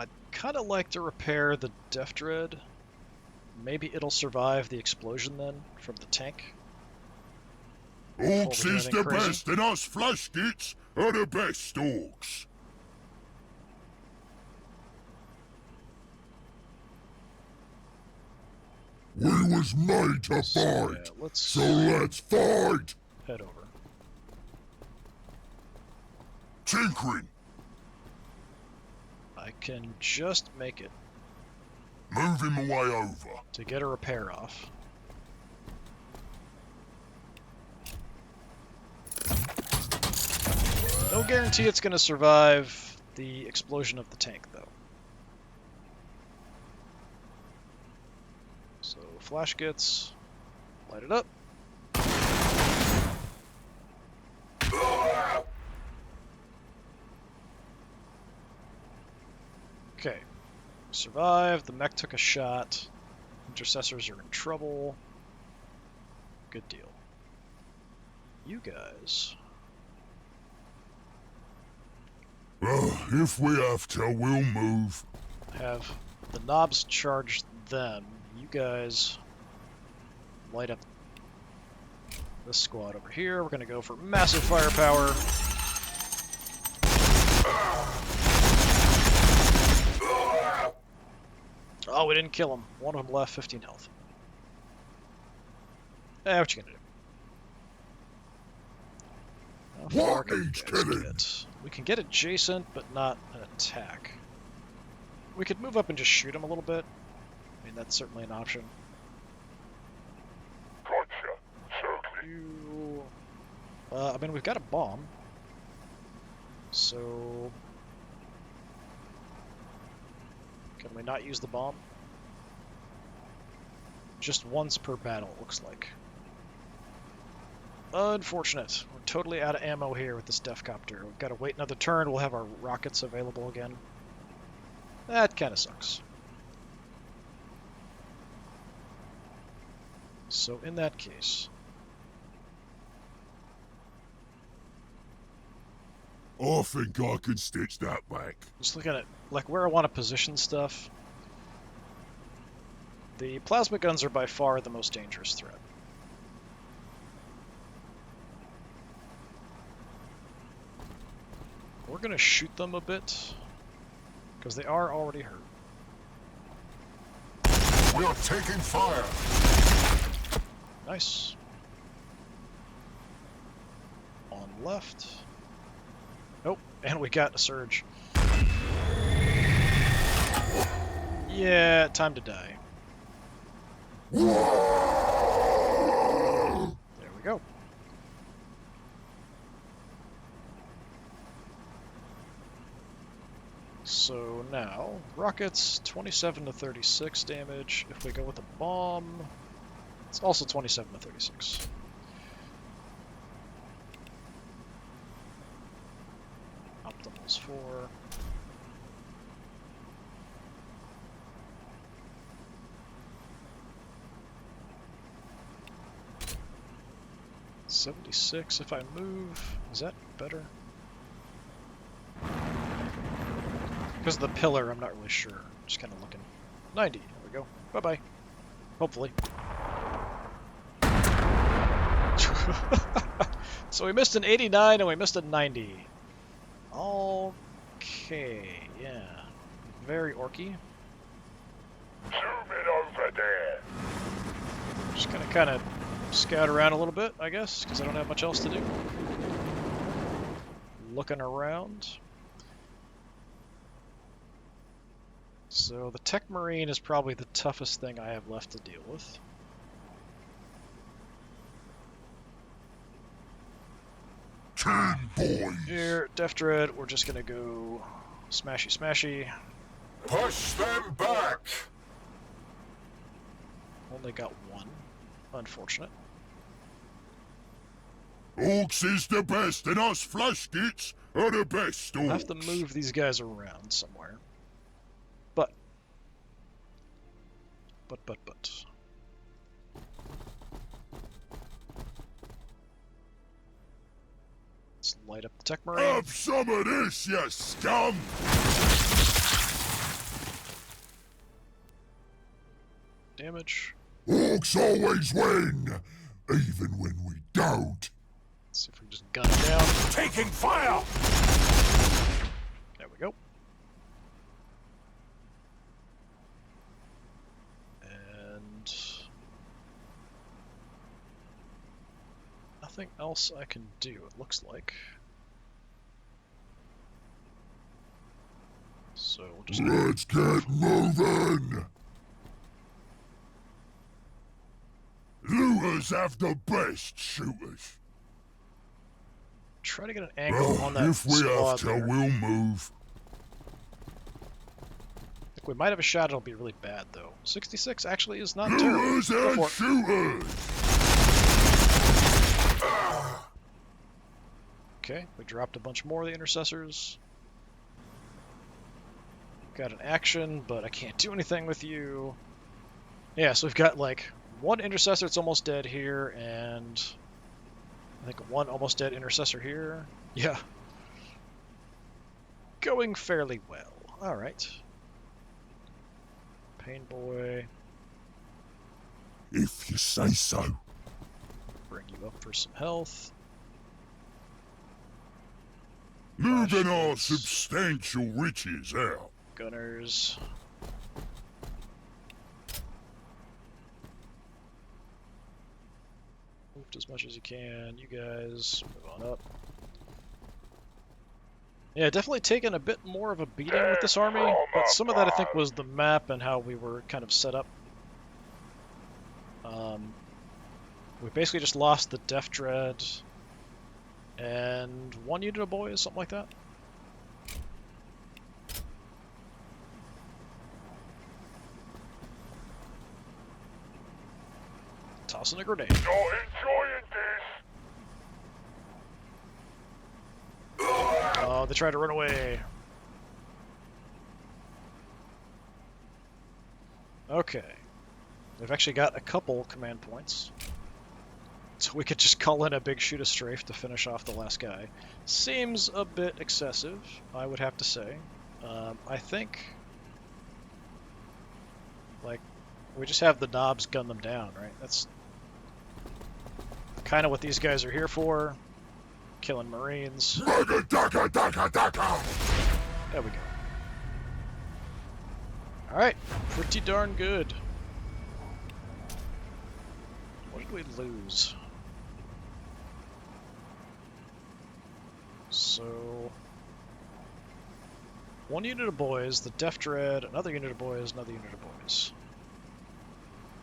I'd kind of like to repair the Death Dread. Maybe it'll survive the explosion then from the tank. Orks is the crazy. best, and us flashkits are the best orks. We was made to fight, Let's so let's fight! head over. Tinkering, I can just make it move him away over. to get a repair off. No guarantee it's going to survive the explosion of the tank, though. So, flash gets, light it up. Okay. Survived, the mech took a shot. Intercessors are in trouble. Good deal. You guys. If we have to, we'll move. Have the knobs charge them. You guys light up this squad over here. We're going to go for massive firepower. Oh, we didn't kill him. One of them left, 15 health. What you gonna do? How far can you guys get? We can get adjacent, but not an attack. We could move up and just shoot him a little bit. I mean, that's certainly an option. Gotcha. Certainly. You... I mean, we've got a bomb. So... Can we not use the bomb? Just once per battle, it looks like. Unfortunate. We're totally out of ammo here with this Defcopter. We've got to wait another turn. We'll have our rockets available again. That kind of sucks. So in that case... I think I can stitch that back. Just looking at like where I want to position stuff. The plasma guns are by far the most dangerous threat. We're going to shoot them a bit, because they are already hurt. We are taking fire. Nice. On left. Nope, and we got a surge. Yeah, time to die. There we go. So now, rockets, 27 to 36 damage. If we go with a bomb, it's also 27 to 36. Optimal's 4. $76 if I move. Is that better? Because of the pillar, I'm not really sure. Just kind of looking. 90. There we go. Bye-bye. Hopefully. So we missed an 89 and we missed a 90. Okay, yeah. Very orky. Zoom it over there. Just gonna kind of scout around a little bit, I guess, because I don't have much else to do. Looking around. So the Tech Marine is probably the toughest thing I have left to deal with. Boys. Here, Def Dread, we're just gonna go smashy smashy. Push them back. Only got one. Unfortunate. Orks is the best, and us flash kits are the best. I'll have to move these guys around somewhere. But. Let's light up the Tech Marine. Have some of this, you scum! Damage. Orks always win, even when we don't. Let's see if we can just gun it down. Taking fire! There we go. And nothing else I can do, it looks like. So we'll just Let's get moving! Looters have the best shooters. try to get an angle on that If we squad have to, there. we'll move. I think we might have a shot, it'll be really bad though. 66 actually is not terrible. Looters Go and for it. shooters! Okay, we dropped a bunch more of the intercessors. Got an action, but I can't do anything with you. Yeah, so we've got like one intercessor that's almost dead here, and I think one almost dead intercessor here. Yeah. going fairly well. All right. Pain Boy, If you say so. bring you up for some health. Moving our Flashlights. substantial riches out. Gunners. Moved as much as you can. You guys, move on up. Yeah, definitely taken a bit more of a beating with this army, but some of that I think was the map and how we were kind of set up. We basically just lost the Death Dread and 1 unit of boys, something like that. Tossing a grenade. Not enjoying this. Oh, they tried to run away. Okay. We've actually got a couple command points. So we could just call in a big shoot a strafe to finish off the last guy. Seems a bit excessive, I would have to say. I think, like, we just have the knobs gun them down, right? That's kind of what these guys are here for. Killing Marines. Mega daka daka daka! There we go. Alright, pretty darn good. What did we lose? So, 1 unit of boys, the Death Dread, another unit of boys, another unit of boys.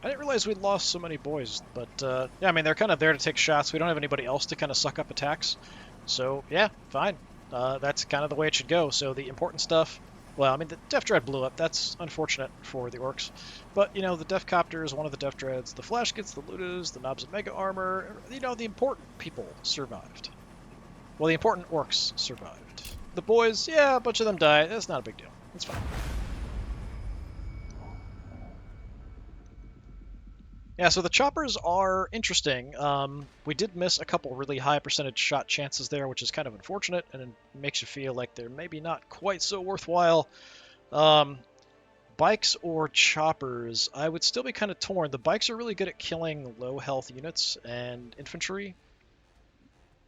I didn't realize we'd lost so many boys, but yeah, I mean, they're kind of there to take shots. We don't have anybody else to kind of suck up attacks. So, yeah, fine. That's kind of the way it should go. So the important stuff, well, I mean, the Death Dread blew up. That's unfortunate for the Orks. But, you know, the Death Copter is one of the Death Dreads. The Flash gets the Ludas, the Knobs of Mega Armor. You know, the important people survived. Well, the important Orks survived. The boys, yeah, a bunch of them died. That's not a big deal. It's fine. Yeah, so the choppers are interesting. We did miss a couple really high percentage shot chances there, which is kind of unfortunate, and it makes you feel like they're maybe not quite so worthwhile. Bikes or choppers, I would still be kind of torn. The bikes are really good at killing low health units and infantry.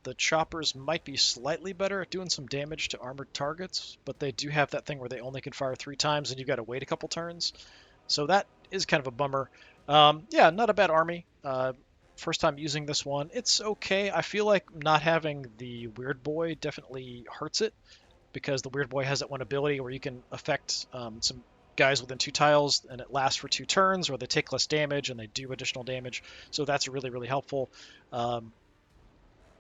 The choppers might be slightly better at doing some damage to armored targets, but they do have that thing where they only can fire 3 times and you got to wait a couple turns. So that is kind of a bummer. Yeah, not a bad army. First time using this one. It's okay. I feel like not having the Weird Boy definitely hurts it, because the Weird Boy has that one ability where you can affect some guys within 2 tiles, and it lasts for 2 turns, or they take less damage and they do additional damage. So that's really, really helpful.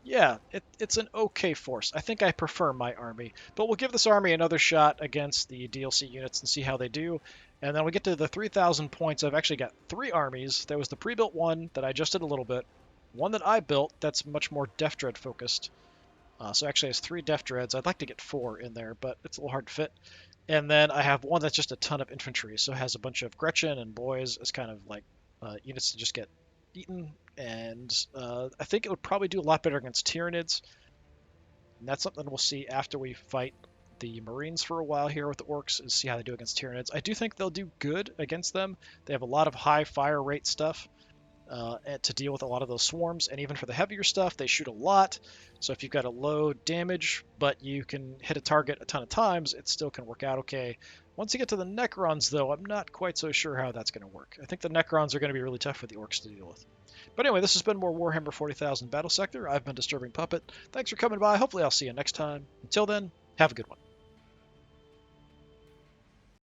Yeah, it's an okay force. I think I prefer my army, but we'll give this army another shot against the DLC units and see how they do. And then we get to the 3,000 points. I've actually got 3 armies. There was the pre-built one that I just did a little bit. One that I built that's much more Death Dread focused. So actually has 3 Death Dreads. I'd like to get 4 in there, but it's a little hard to fit. And then I have one that's just a ton of infantry. So it has a bunch of Gretchen and boys as kind of like units to just get eaten. And I think it would probably do a lot better against Tyranids. And that's something we'll see after we fight the Marines for a while here with the Orks, is see how they do against Tyranids. I do think they'll do good against them. They have a lot of high fire rate stuff to deal with a lot of those swarms, and even for the heavier stuff, they shoot a lot. So if you've got a low damage, but you can hit a target a ton of times, it still can work out okay. Once you get to the Necrons, though, I'm not quite so sure how that's going to work. I think the Necrons are going to be really tough for the Orks to deal with. But anyway, this has been more Warhammer 40,000 Battlesector. I've been Disturbing Puppet. Thanks for coming by. Hopefully I'll see you next time. Until then, have a good one.